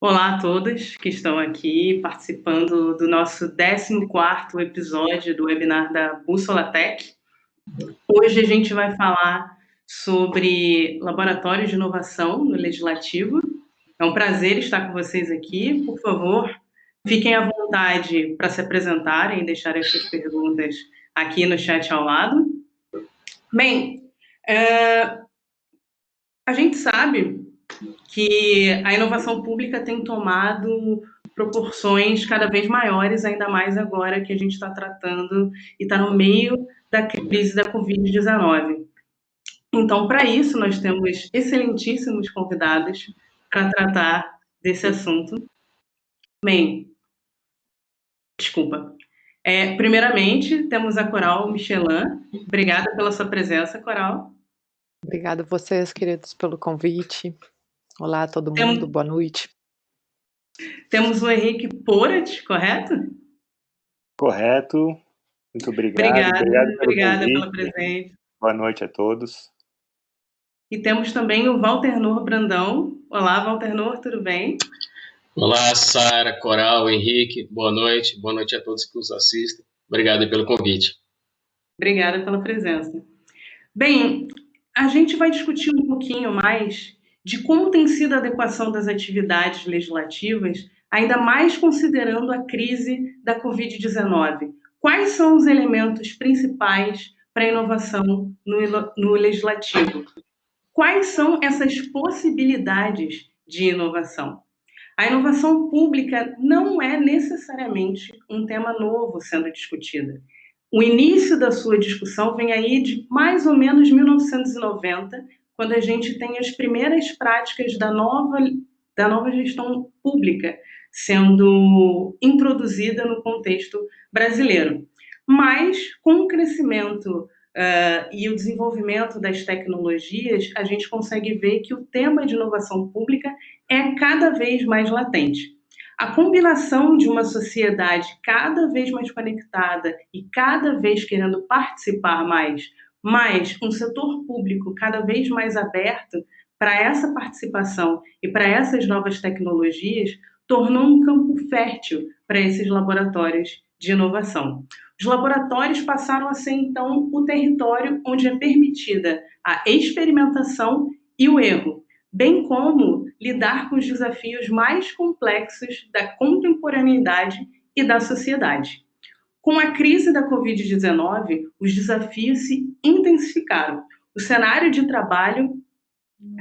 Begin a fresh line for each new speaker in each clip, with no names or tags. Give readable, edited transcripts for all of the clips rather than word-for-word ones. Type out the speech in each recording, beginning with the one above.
Olá a todos que estão aqui participando do nosso 14º episódio do webinar da Bússola Tech. Hoje a gente vai falar sobre laboratórios de inovação no Legislativo. É um prazer estar com vocês aqui. Por favor, fiquem à vontade para se apresentarem e deixarem as suas perguntas aqui no chat ao lado. Bem, a gente sabe que a inovação pública tem tomado proporções cada vez maiores, ainda mais agora que a gente está tratando e está no meio da crise da Covid-19. Então, para isso, nós temos excelentíssimos convidados para tratar desse assunto. Bem, desculpa. Primeiramente, temos a Coral Michelin. Obrigada pela sua presença, Coral.
Obrigada a vocês, queridos, pelo convite. Olá a todo mundo, boa noite.
Temos o Henrique Porat, correto?
Correto. Muito obrigado.
Obrigada pela presença.
Boa noite a todos.
E temos também o Walter Nohr Brandão. Olá, Walter Nohr, tudo bem?
Olá, Sara, Coral, Henrique, boa noite a todos que nos assistem. Obrigado pelo convite.
Obrigada pela presença. Bem, a gente vai discutir um pouquinho mais de como tem sido a adequação das atividades legislativas, ainda mais considerando a crise da Covid-19. Quais são os elementos principais para a inovação no legislativo? Quais são essas possibilidades de inovação? A inovação pública não é necessariamente um tema novo sendo discutido. O início da sua discussão vem aí de mais ou menos 1990, quando a gente tem as primeiras práticas da nova gestão pública sendo introduzida no contexto brasileiro. Mas, com o crescimento e o desenvolvimento das tecnologias, a gente consegue ver que o tema de inovação pública é cada vez mais latente. A combinação de uma sociedade cada vez mais conectada e cada vez querendo participar mais um setor público cada vez mais aberto para essa participação e para essas novas tecnologias, tornou um campo fértil para esses laboratórios de inovação. Os laboratórios passaram a ser, então, o território onde é permitida a experimentação e o erro, bem como lidar com os desafios mais complexos da contemporaneidade e da sociedade. Com a crise da Covid-19, os desafios se intensificaram. O cenário de trabalho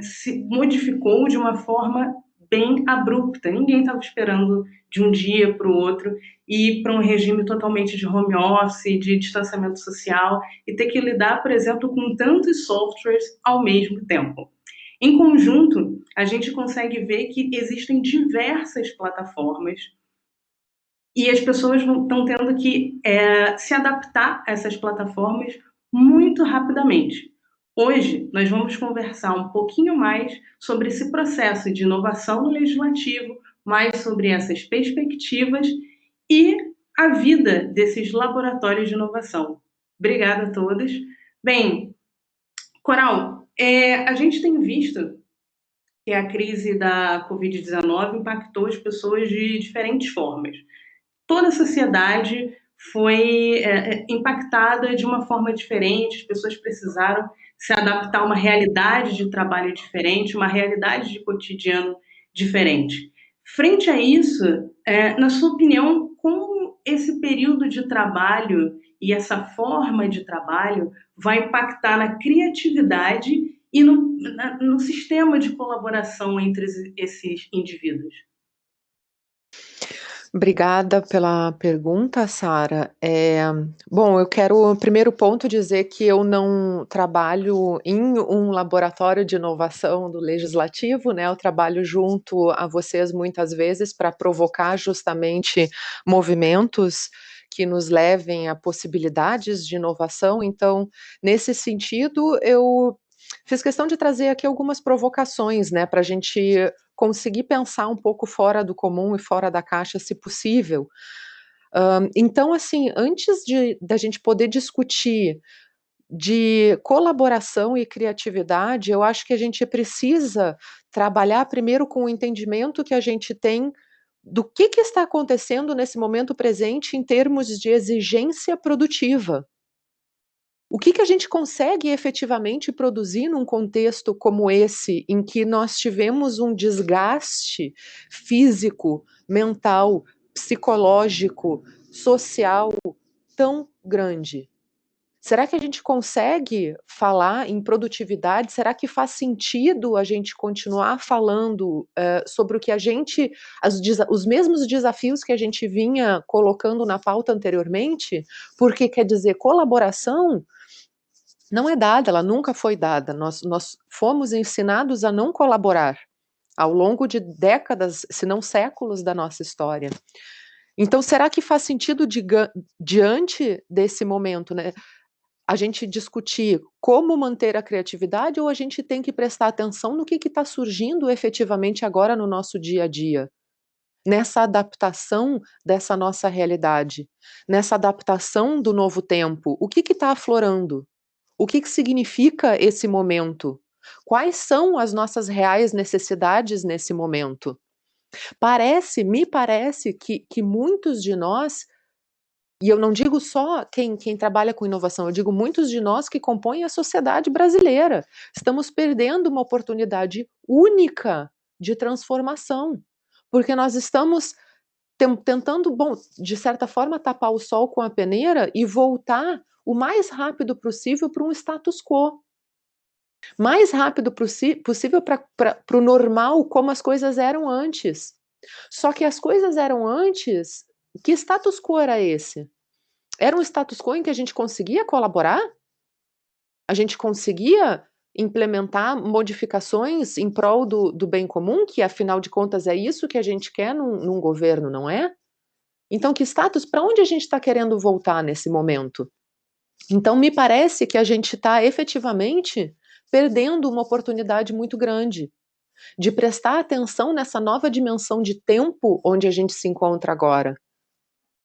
se modificou de uma forma bem abrupta. Ninguém estava esperando de um dia para o outro ir para um regime totalmente de home office, de distanciamento social e ter que lidar, por exemplo, com tantos softwares ao mesmo tempo. Em conjunto, a gente consegue ver que existem diversas plataformas e as pessoas estão tendo que se adaptar a essas plataformas muito rapidamente. Hoje, nós vamos conversar um pouquinho mais sobre esse processo de inovação no legislativo, mais sobre essas perspectivas e a vida desses laboratórios de inovação. Obrigada a todos. Bem, Coral, a gente tem visto que a crise da Covid-19 impactou as pessoas de diferentes formas. Toda a sociedade foi impactada de uma forma diferente, as pessoas precisaram se adaptar a uma realidade de trabalho diferente, uma realidade de cotidiano diferente. Frente a isso, na sua opinião, como esse período de trabalho e essa forma de trabalho vai impactar na criatividade e no sistema de colaboração entre esses indivíduos?
Obrigada pela pergunta, Sara. Bom, eu quero, primeiro ponto, dizer que eu não trabalho em um laboratório de inovação do Legislativo, né? Eu trabalho junto a vocês muitas vezes para provocar justamente movimentos que nos levem a possibilidades de inovação. Então, nesse sentido, eu fiz questão de trazer aqui algumas provocações, né, para a gente conseguir pensar um pouco fora do comum e fora da caixa, se possível. Então, assim, antes da gente poder discutir de colaboração e criatividade, eu acho que a gente precisa trabalhar primeiro com o entendimento que a gente tem do que está acontecendo nesse momento presente em termos de exigência produtiva. O que a gente consegue efetivamente produzir num contexto como esse, em que nós tivemos um desgaste físico, mental, psicológico, social tão grande? Será que a gente consegue falar em produtividade? Será que faz sentido a gente continuar falando sobre o que a gente, os mesmos desafios que a gente vinha colocando na pauta anteriormente? Porque quer dizer, colaboração não é dada, ela nunca foi dada. Nós fomos ensinados a não colaborar ao longo de décadas, se não séculos da nossa história. Então, será que faz sentido, diante desse momento, né, a gente discutir como manter a criatividade, ou a gente tem que prestar atenção no que está surgindo efetivamente agora no nosso dia a dia? Nessa adaptação dessa nossa realidade, nessa adaptação do novo tempo, o que está aflorando? O que significa esse momento? Quais são as nossas reais necessidades nesse momento? Me parece que muitos de nós, e eu não digo só quem trabalha com inovação, eu digo muitos de nós que compõem a sociedade brasileira, estamos perdendo uma oportunidade única de transformação, porque nós estamos tentando, bom, de certa forma, tapar o sol com a peneira e voltar o mais rápido possível para um status quo. Mais rápido possível para o normal, como as coisas eram antes. Só que as coisas eram antes, que status quo era esse? Era um status quo em que a gente conseguia colaborar? A gente conseguia implementar modificações em prol do bem comum, que afinal de contas é isso que a gente quer num governo, não é? Então, que status, para onde a gente está querendo voltar nesse momento? Então, me parece que a gente está efetivamente perdendo uma oportunidade muito grande de prestar atenção nessa nova dimensão de tempo onde a gente se encontra agora.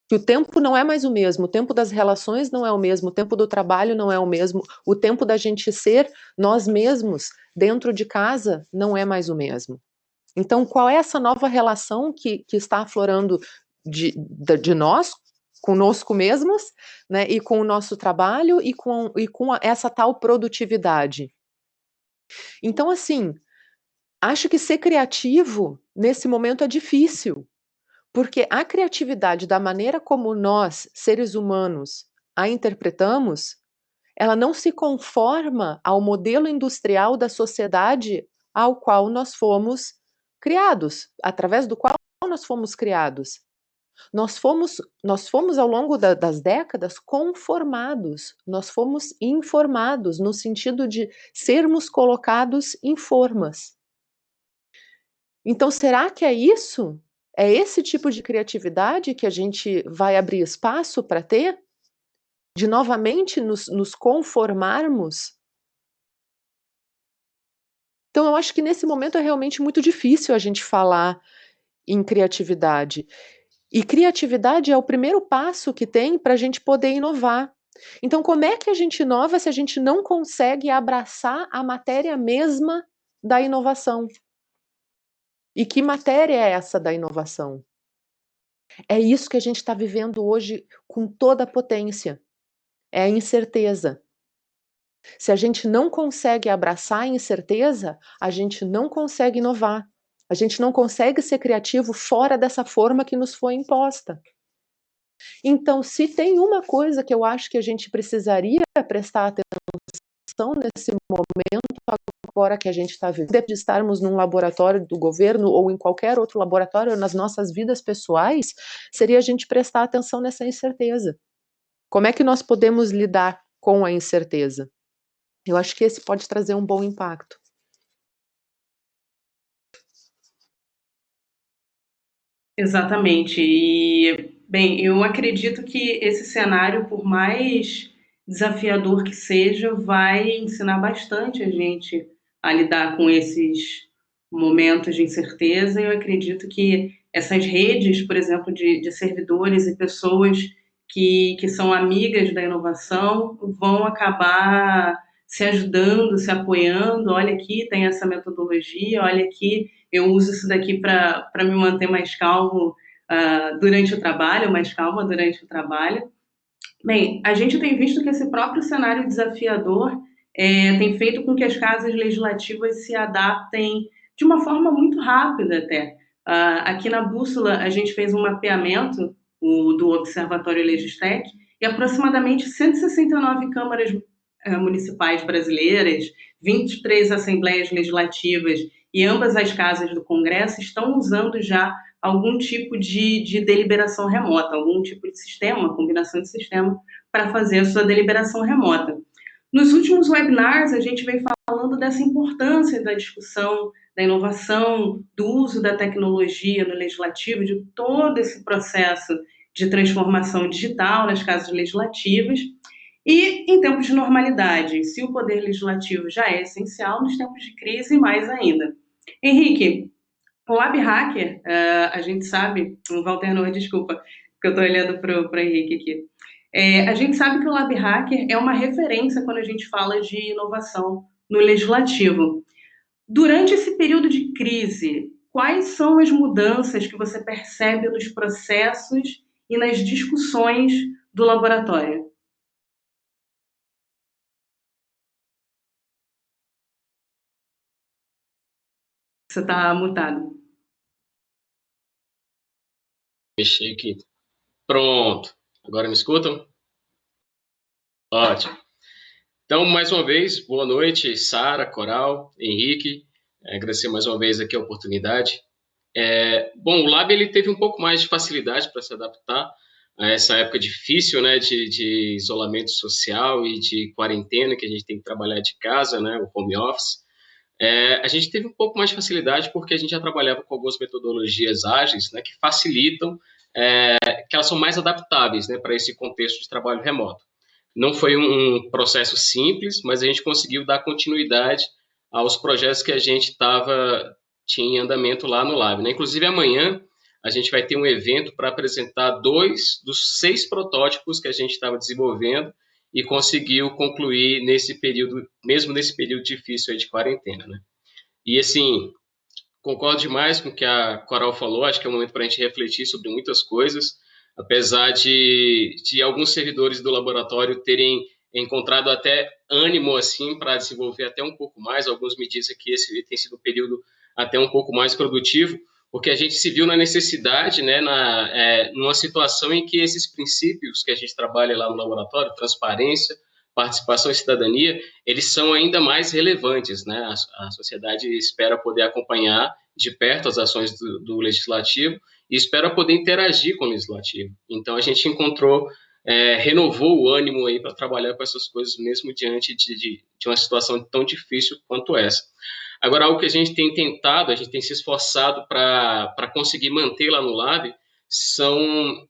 Que o tempo não é mais o mesmo, o tempo das relações não é o mesmo, o tempo do trabalho não é o mesmo, o tempo da gente ser nós mesmos dentro de casa não é mais o mesmo. Então, qual é essa nova relação que está aflorando de nós, conosco mesmos, né, e com o nosso trabalho e com essa tal produtividade? Então, assim, acho que ser criativo nesse momento é difícil, porque a criatividade, da maneira como nós, seres humanos, a interpretamos, ela não se conforma ao modelo industrial da sociedade ao qual nós fomos criados, através do qual nós fomos criados. Nós fomos ao longo das décadas conformados, nós fomos informados no sentido de sermos colocados em formas. Então, será que é isso? É esse tipo de criatividade que a gente vai abrir espaço para ter? De novamente nos conformarmos? Então, eu acho que nesse momento é realmente muito difícil a gente falar em criatividade. E criatividade é o primeiro passo que tem para a gente poder inovar. Então, como é que a gente inova se a gente não consegue abraçar a matéria mesma da inovação? E que matéria é essa da inovação? É isso que a gente está vivendo hoje com toda a potência. É a incerteza. Se a gente não consegue abraçar a incerteza, a gente não consegue inovar. A gente não consegue ser criativo fora dessa forma que nos foi imposta. Então, se tem uma coisa que eu acho que a gente precisaria prestar atenção nesse momento, agora que a gente está vivendo, de estarmos num laboratório do governo ou em qualquer outro laboratório, nas nossas vidas pessoais, seria a gente prestar atenção nessa incerteza. Como é que nós podemos lidar com a incerteza? Eu acho que esse pode trazer um bom impacto.
Exatamente. E, bem, eu acredito que esse cenário, por mais desafiador que seja, vai ensinar bastante a gente a lidar com esses momentos de incerteza. Eu acredito que essas redes, por exemplo, de servidores e pessoas que são amigas da inovação vão acabar se ajudando, se apoiando. Olha aqui, tem essa metodologia, olha aqui, eu uso isso daqui para me manter mais calmo durante o trabalho, mais calma durante o trabalho. Bem, a gente tem visto que esse próprio cenário desafiador tem feito com que as casas legislativas se adaptem de uma forma muito rápida até. Aqui na Bússola, a gente fez um mapeamento do Observatório Legistec e aproximadamente 169 câmaras municipais brasileiras, 23 assembleias legislativas e ambas as casas do Congresso estão usando já algum tipo de deliberação remota, algum tipo de sistema, uma combinação de sistema para fazer a sua deliberação remota. Nos últimos webinars, a gente vem falando dessa importância da discussão, da inovação, do uso da tecnologia no legislativo, de todo esse processo de transformação digital nas casas legislativas. E em tempos de normalidade, se o poder legislativo já é essencial, nos tempos de crise, mais ainda. Henrique, o Lab Hacker, a gente sabe, o Walter Noah, desculpa, porque eu estou olhando para o Henrique aqui. A gente sabe que o Lab Hacker é uma referência quando a gente fala de inovação no legislativo. Durante esse período de crise, quais são as mudanças que você percebe nos processos e nas discussões do laboratório? Você está mutado.
Mexer aqui. Pronto. Agora me escutam? Ótimo. Então, mais uma vez, boa noite, Sara, Coral, Henrique. Agradecer mais uma vez aqui a oportunidade. Bom, o Lab ele teve um pouco mais de facilidade para se adaptar a essa época difícil, né, de isolamento social e de quarentena, que a gente tem que trabalhar de casa, né, o home office. A gente teve um pouco mais de facilidade porque a gente já trabalhava com algumas metodologias ágeis, né, que facilitam, que elas são mais adaptáveis, né, para esse contexto de trabalho remoto. Não foi um processo simples, mas a gente conseguiu dar continuidade aos projetos que a gente tinha em andamento lá no Lab, né? Inclusive, amanhã a gente vai ter um evento para apresentar 2 dos 6 protótipos que a gente estava desenvolvendo e conseguiu concluir nesse período, mesmo nesse período difícil aí de quarentena, né? E, assim, concordo demais com o que a Coral falou, acho que é um momento para a gente refletir sobre muitas coisas, apesar de alguns servidores do laboratório terem encontrado até ânimo assim para desenvolver até um pouco mais. Alguns me dizem que esse tem sido um período até um pouco mais produtivo, porque a gente se viu na necessidade, né, numa situação em que esses princípios que a gente trabalha lá no laboratório, transparência, participação e cidadania, eles são ainda mais relevantes, né? A sociedade espera poder acompanhar de perto as ações do legislativo e espera poder interagir com o legislativo. Então, a gente renovou o ânimo aí para trabalhar com essas coisas, mesmo diante de uma situação tão difícil quanto essa. Agora, algo que a gente tem tentado, a gente tem se esforçado para conseguir manter lá no Lab,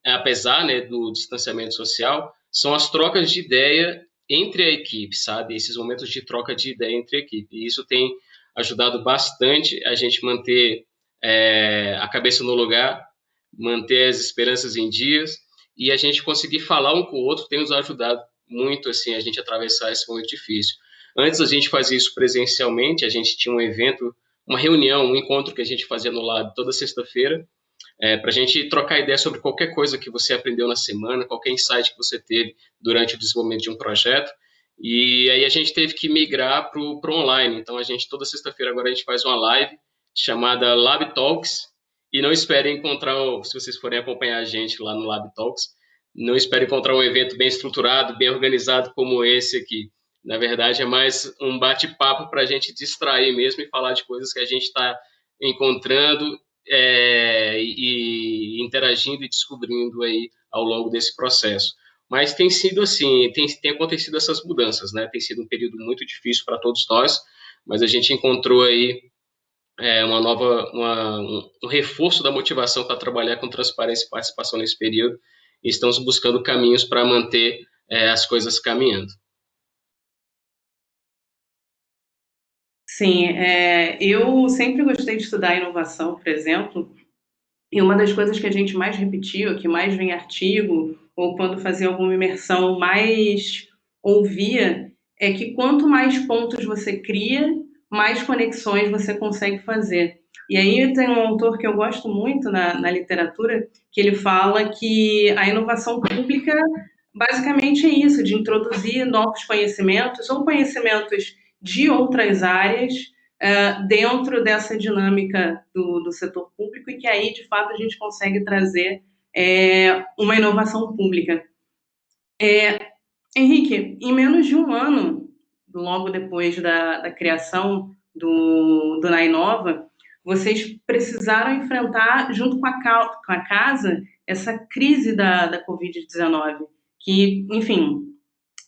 apesar, né, do distanciamento social, são as trocas de ideia entre a equipe, sabe? Esses momentos de troca de ideia entre a equipe. E isso tem ajudado bastante a gente manter a cabeça no lugar, manter as esperanças em dias e a gente conseguir falar um com o outro tem nos ajudado muito, assim, a gente atravessar esse momento difícil. Antes a gente fazia isso presencialmente, a gente tinha um evento, uma reunião, um encontro que a gente fazia no Lab toda sexta-feira, para a gente trocar ideia sobre qualquer coisa que você aprendeu na semana, qualquer insight que você teve durante o desenvolvimento de um projeto. E aí a gente teve que migrar para o online. Então, toda sexta-feira agora a gente faz uma live chamada Lab Talks. E não esperem encontrar, se vocês forem acompanhar a gente lá no Lab Talks, não esperem encontrar um evento bem estruturado, bem organizado como esse aqui. Na verdade, é mais um bate-papo para a gente distrair mesmo e falar de coisas que a gente está encontrando e interagindo e descobrindo aí ao longo desse processo. Mas tem sido assim, tem acontecido essas mudanças, né? Tem sido um período muito difícil para todos nós, mas a gente encontrou aí um reforço da motivação para trabalhar com transparência e participação nesse período e estamos buscando caminhos para manter as coisas caminhando.
Sim, eu sempre gostei de estudar inovação, por exemplo, e uma das coisas que a gente mais repetiu, que mais vem artigo ou quando fazia alguma imersão, mais ouvia, é que quanto mais pontos você cria, mais conexões você consegue fazer. E aí tem um autor que eu gosto muito na literatura, que ele fala que a inovação pública basicamente é isso, de introduzir novos conhecimentos ou conhecimentos de outras áreas dentro dessa dinâmica do setor público, e que aí, de fato, a gente consegue trazer uma inovação pública. Henrique, em menos de um ano, logo depois da criação do Nainova, vocês precisaram enfrentar, junto com a casa, essa crise da Covid-19, que, enfim,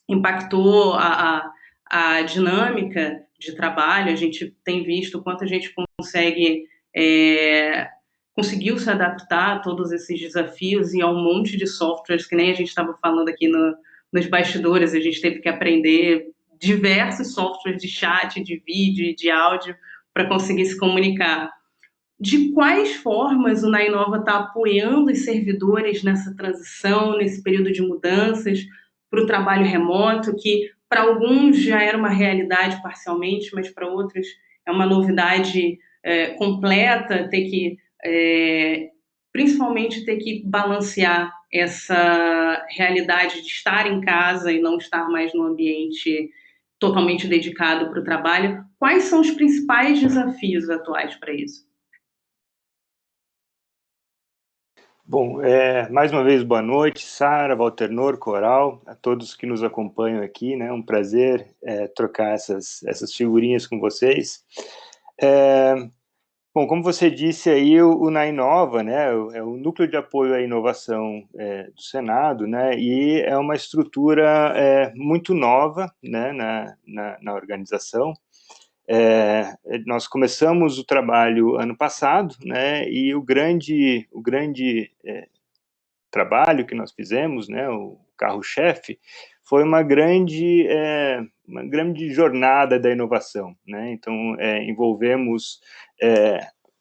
impactou a dinâmica de trabalho. A gente tem visto o quanto a gente conseguiu se adaptar a todos esses desafios e a um monte de softwares, que nem a gente estava falando aqui nos bastidores. A gente teve que aprender diversos softwares de chat, de vídeo e de áudio para conseguir se comunicar. De quais formas o Nainova está apoiando os servidores nessa transição, nesse período de mudanças para o trabalho remoto, que para alguns já era uma realidade parcialmente, mas para outros é uma novidade completa, principalmente ter que balancear essa realidade de estar em casa e não estar mais no ambiente totalmente dedicado para o trabalho. Quais são os principais desafios atuais para isso?
Bom, mais uma vez, boa noite, Sara, Walternor, Coral, a todos que nos acompanham aqui, né? Um prazer trocar essas figurinhas com vocês. Bom, como você disse aí, o Nainova, né, é o Núcleo de Apoio à Inovação do Senado, né, e é uma estrutura muito nova, né, na organização. Nós começamos o trabalho ano passado, né, e o grande trabalho que nós fizemos, né, o carro-chefe, foi uma grande jornada da inovação, né? Então, envolvemos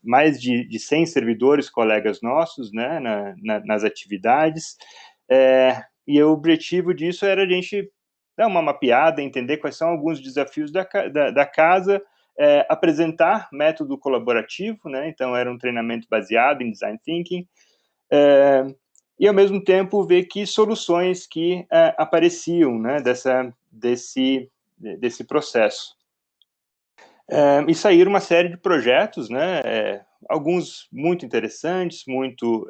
mais de 100 servidores, colegas nossos, né, nas atividades, e o objetivo disso era a gente dar uma mapeada, entender quais são alguns desafios da casa, apresentar método colaborativo, né? Então, era um treinamento baseado em Design Thinking, e, ao mesmo tempo, ver que soluções que apareciam, né, desse processo. E saíram uma série de projetos, né, alguns muito interessantes, muito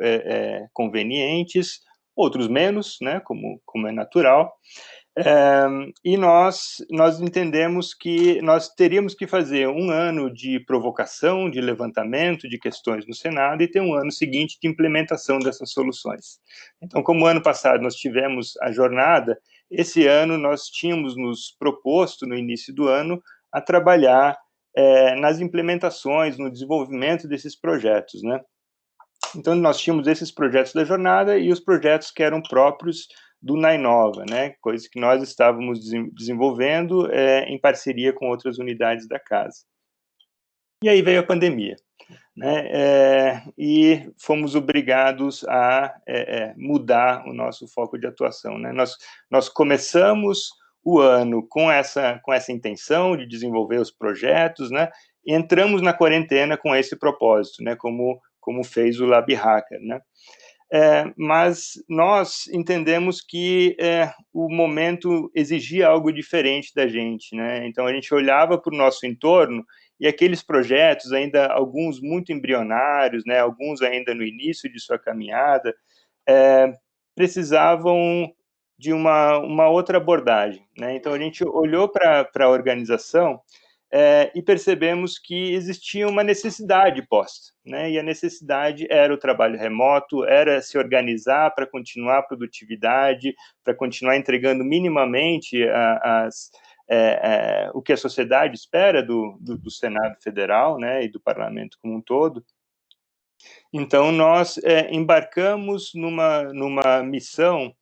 convenientes, outros menos, né, como é natural. E nós entendemos que nós teríamos que fazer um ano de provocação, de levantamento de questões no Senado, e ter um ano seguinte de implementação dessas soluções. Então, como ano passado nós tivemos a jornada, esse ano nós tínhamos nos proposto, no início do ano, a trabalhar nas implementações, no desenvolvimento desses projetos, né? Então, nós tínhamos esses projetos da jornada e os projetos que eram próprios do Nainova, né, coisas que nós estávamos desenvolvendo em parceria com outras unidades da casa. E aí veio a pandemia, né, e fomos obrigados a mudar o nosso foco de atuação, né. Nós começamos o ano com essa intenção de desenvolver os projetos, né, e entramos na quarentena com esse propósito, né, como fez o Lab Hacker, né. Mas nós entendemos que o momento exigia algo diferente da gente, né? Então, a gente olhava para o nosso entorno e aqueles projetos, ainda alguns muito embrionários, né, alguns ainda no início de sua caminhada, precisavam de uma outra abordagem, né? Então, a gente olhou para a organização e percebemos que existia uma necessidade posta, né? E a necessidade era o trabalho remoto, era se organizar para continuar a produtividade, para continuar entregando minimamente o que a sociedade espera do Senado Federal, né, e do Parlamento como um todo. Então, nós embarcamos numa missão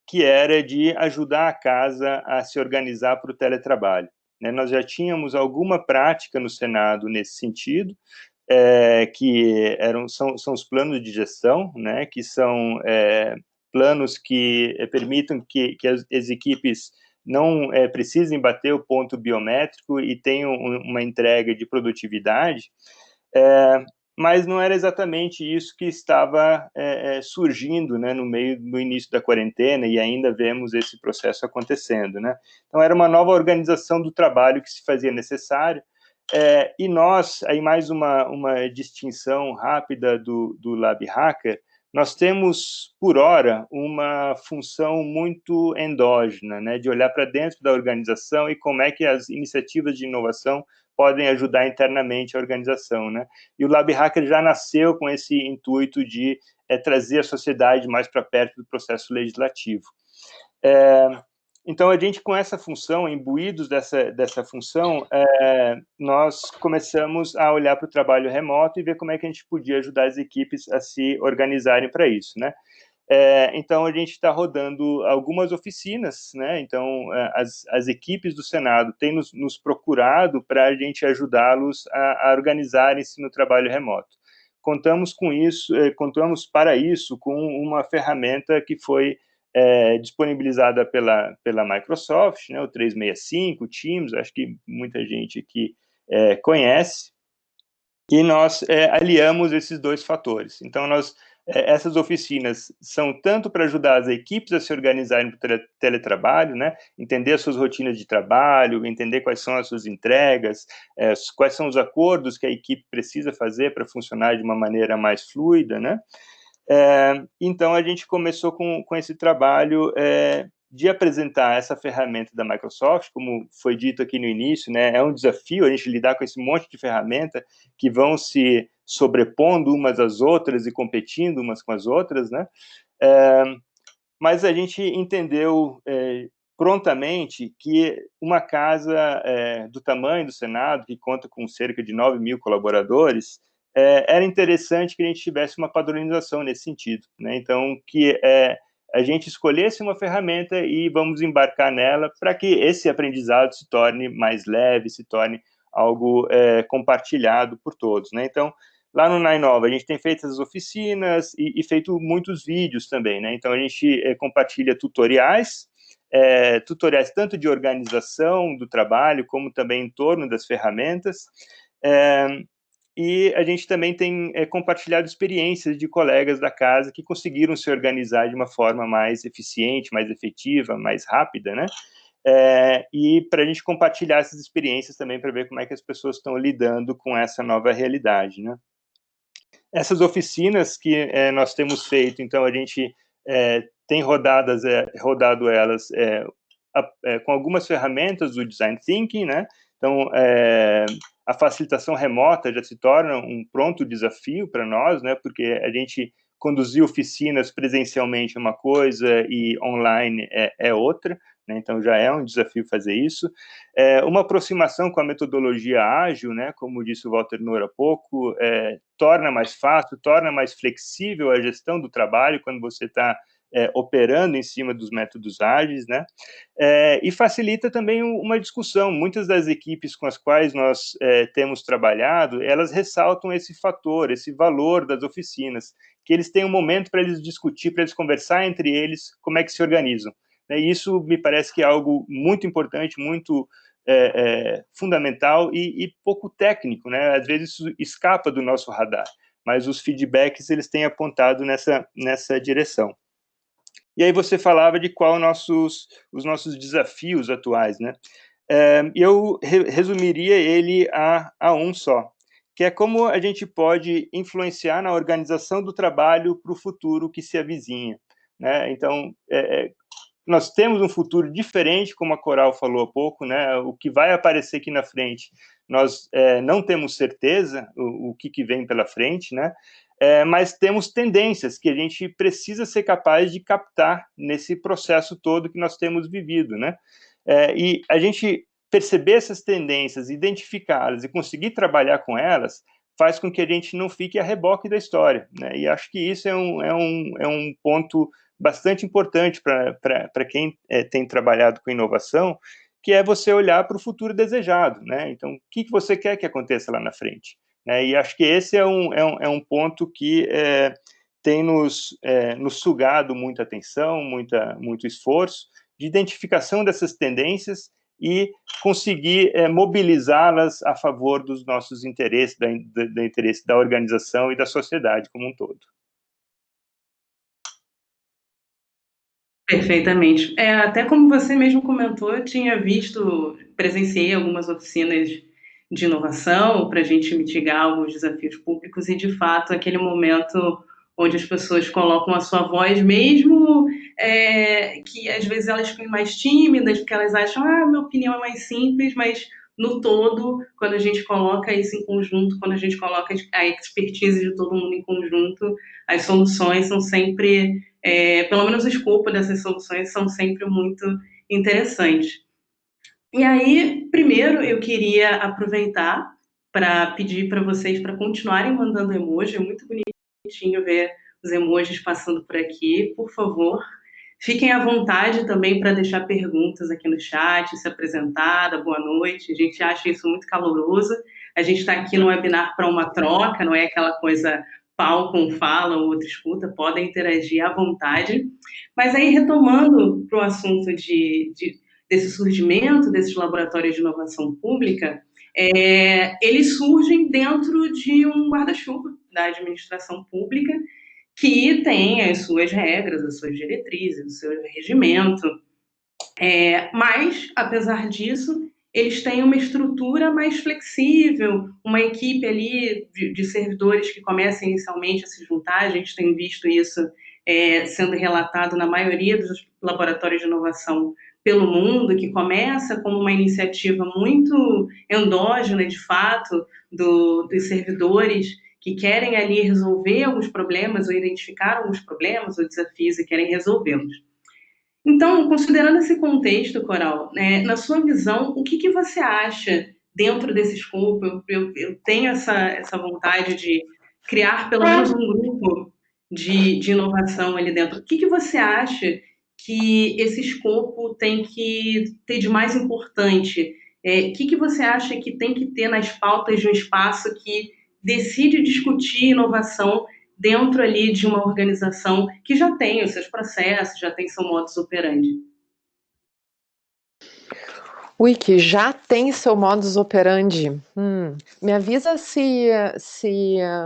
que era de ajudar a casa a se organizar para o teletrabalho. Nós já tínhamos alguma prática no Senado nesse sentido, que são os planos de gestão, né, que são planos que permitam que as equipes não precisem bater o ponto biométrico e tenham uma entrega de produtividade, mas não era exatamente isso que estava surgindo, né, no início da quarentena, e ainda vemos esse processo acontecendo, né? Então, era uma nova organização do trabalho que se fazia necessário, e nós, aí mais uma distinção rápida do Lab Hacker, nós temos, por hora, uma função muito endógena, né, de olhar para dentro da organização e como é que as iniciativas de inovação podem ajudar internamente a organização, né? E o Lab Hacker já nasceu com esse intuito de trazer a sociedade mais para perto do processo legislativo. Então, a gente, com essa função, imbuídos dessa função, nós começamos a olhar para o trabalho remoto e ver como é que a gente podia ajudar as equipes a se organizarem para isso, né? Então, a gente está rodando algumas oficinas, né? Então, as equipes do Senado têm nos procurado para a gente ajudá-los a organizarem-se no trabalho remoto. Contamos para isso com uma ferramenta que foi disponibilizada pela Microsoft, né? O 365, o Teams, acho que muita gente aqui conhece, e nós aliamos esses dois fatores. Então, essas oficinas são tanto para ajudar as equipes a se organizarem para o teletrabalho, né? Entender as suas rotinas de trabalho, entender quais são as suas entregas, quais são os acordos que a equipe precisa fazer para funcionar de uma maneira mais fluida, né? Então, a gente começou com esse trabalho de apresentar essa ferramenta da Microsoft, como foi dito aqui no início, né? É um desafio a gente lidar com esse monte de ferramenta que vão se sobrepondo umas às outras e competindo umas com as outras, né? Mas a gente entendeu prontamente que uma casa do tamanho do Senado, que conta com cerca de 9.000 colaboradores, era interessante que a gente tivesse uma padronização nesse sentido, né? Então, que a gente escolhesse uma ferramenta e vamos embarcar nela para que esse aprendizado se torne mais leve, se torne algo compartilhado por todos, né? Então, lá no Nainova, a gente tem feito as oficinas e feito muitos vídeos também, né? Então, a gente compartilha tutoriais tanto de organização do trabalho, como também em torno das ferramentas, e a gente também tem compartilhado experiências de colegas da casa que conseguiram se organizar de uma forma mais eficiente, mais efetiva, mais rápida, né? E para a gente compartilhar essas experiências também para ver como é que as pessoas estão lidando com essa nova realidade, né? Essas oficinas que nós temos feito, então a gente tem rodado elas com algumas ferramentas do Design Thinking, né? Então, a facilitação remota já se torna um pronto desafio para nós, né? Porque a gente conduzir oficinas presencialmente é uma coisa e online é outra, né? Então, já é um desafio fazer isso. Uma aproximação com a metodologia ágil, né? Como disse o Walter Nour há pouco, torna mais fácil, torna mais flexível a gestão do trabalho quando você está operando em cima dos métodos ágeis, né? E facilita também uma discussão. Muitas das equipes com as quais nós temos trabalhado, elas ressaltam esse fator, esse valor das oficinas, que eles têm um momento para eles discutir, para eles conversar entre eles como é que se organizam. E isso me parece que é algo muito importante, muito fundamental e pouco técnico, né? Às vezes isso escapa do nosso radar, mas os feedbacks eles têm apontado nessa direção. E aí você falava de qual os nossos desafios atuais, né? Eu resumiria ele a um só, que é como a gente pode influenciar na organização do trabalho para o futuro que se avizinha, né? Então, nós temos um futuro diferente, como a Coral falou há pouco, né? O que vai aparecer aqui na frente, nós não temos certeza o que vem pela frente, né? Mas temos tendências que a gente precisa ser capaz de captar nesse processo todo que nós temos vivido, né? E a gente perceber essas tendências, identificá-las e conseguir trabalhar com elas, faz com que a gente não fique a reboque da história, né? E acho que isso é um ponto bastante importante para quem tem trabalhado com inovação, que é você olhar para o futuro desejado, né? Então, o que você quer que aconteça lá na frente? E acho que esse é um ponto que tem nos sugado muita atenção, muito esforço de identificação dessas tendências e conseguir mobilizá-las a favor dos nossos interesses, do interesse da organização e da sociedade como um todo.
Perfeitamente. Até como você mesmo comentou, eu tinha presenciei algumas oficinas de inovação para a gente mitigar alguns desafios públicos e, de fato, aquele momento onde as pessoas colocam a sua voz, mesmo que às vezes elas ficam mais tímidas, porque elas acham, minha opinião é mais simples, mas no todo, quando a gente coloca isso em conjunto, quando a gente coloca a expertise de todo mundo em conjunto, as soluções são sempre, pelo menos o escopo dessas soluções são sempre muito interessantes. E aí, primeiro, eu queria aproveitar para pedir para vocês para continuarem mandando emoji, é muito bonitinho ver os emojis passando por aqui, por favor. Fiquem à vontade também para deixar perguntas aqui no chat, se apresentar, dar boa noite, a gente acha isso muito caloroso. A gente está aqui no webinar para uma troca, não é aquela coisa pau com fala ou outro escuta, podem interagir à vontade. Mas aí, retomando para o assunto desse surgimento desses laboratórios de inovação pública, eles surgem dentro de um guarda-chuva da administração pública, que tem as suas regras, as suas diretrizes, o seu regimento. Mas, apesar disso, eles têm uma estrutura mais flexível, uma equipe ali de servidores que começam inicialmente a se juntar. A gente tem visto isso sendo relatado na maioria dos laboratórios de inovação pelo mundo, que começa como uma iniciativa muito endógena, de fato, dos servidores que querem ali resolver alguns problemas ou identificar alguns problemas ou desafios e querem resolvê-los. Então, considerando esse contexto, Coral, na sua visão, o que você acha dentro desse escopo? Eu tenho essa vontade de criar pelo menos um grupo de inovação ali dentro. O que você acha que esse escopo tem que ter de mais importante? O que você acha que tem que ter nas pautas de um espaço que decide discutir inovação dentro ali de uma organização que já tem os seus processos, já tem seu modus operandi?
Que já tem seu modus operandi. Me avisa se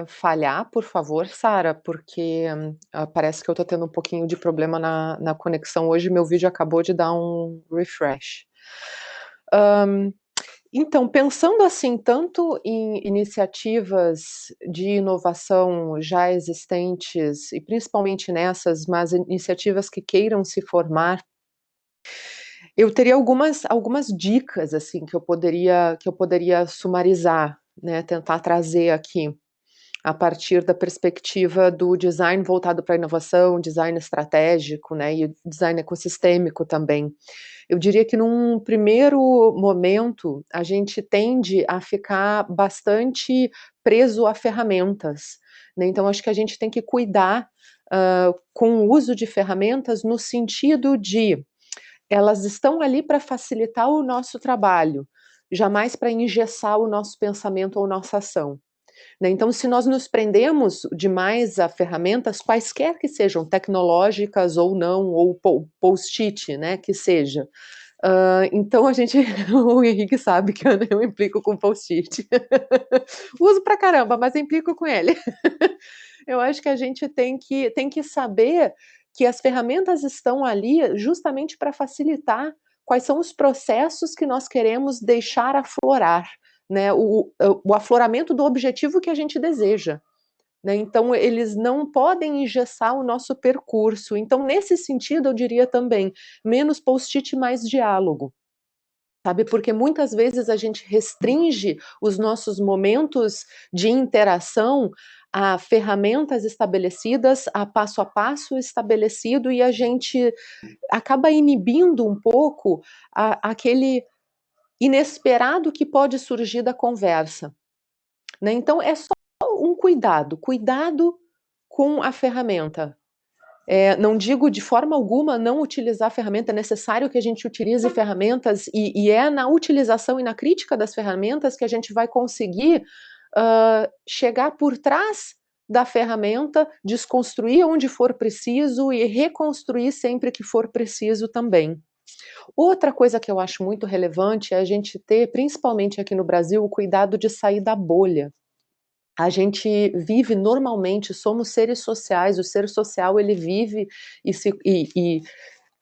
falhar, por favor, Sara, porque parece que eu estou tendo um pouquinho de problema na conexão hoje. Meu vídeo acabou de dar um refresh. Então, pensando assim, tanto em iniciativas de inovação já existentes, e principalmente nessas, mas iniciativas que queiram se formar, eu teria algumas dicas, assim, que eu poderia sumarizar, né, tentar trazer aqui, a partir da perspectiva do design voltado para a inovação, design estratégico, né, e design ecossistêmico também. Eu diria que num primeiro momento, a gente tende a ficar bastante preso a ferramentas, né, então acho que a gente tem que cuidar, com o uso de ferramentas no sentido de elas estão ali para facilitar o nosso trabalho, jamais para engessar o nosso pensamento ou nossa ação, né. Então, se nós nos prendemos demais a ferramentas, quaisquer que sejam, tecnológicas ou não, ou post-it, né, que seja, então a gente o Henrique sabe que eu implico com post-it. Uso pra caramba, mas implico com ele. Eu acho que a gente tem que saber que as ferramentas estão ali justamente para facilitar quais são os processos que nós queremos deixar aflorar, né, o afloramento do objetivo que a gente deseja, né, então eles não podem engessar o nosso percurso. Então, nesse sentido, eu diria também, menos post-it, mais diálogo, sabe, porque muitas vezes a gente restringe os nossos momentos de interação a ferramentas estabelecidas, a passo estabelecido, e a gente acaba inibindo um pouco aquele inesperado que pode surgir da conversa, né. Então é só um cuidado com a ferramenta. Não digo de forma alguma não utilizar a ferramenta, é necessário que a gente utilize ferramentas, e é na utilização e na crítica das ferramentas que a gente vai conseguir chegar por trás da ferramenta, desconstruir onde for preciso e reconstruir sempre que for preciso também. Outra coisa que eu acho muito relevante é a gente ter, principalmente aqui no Brasil, o cuidado de sair da bolha. A gente vive normalmente, somos seres sociais, o ser social ele vive e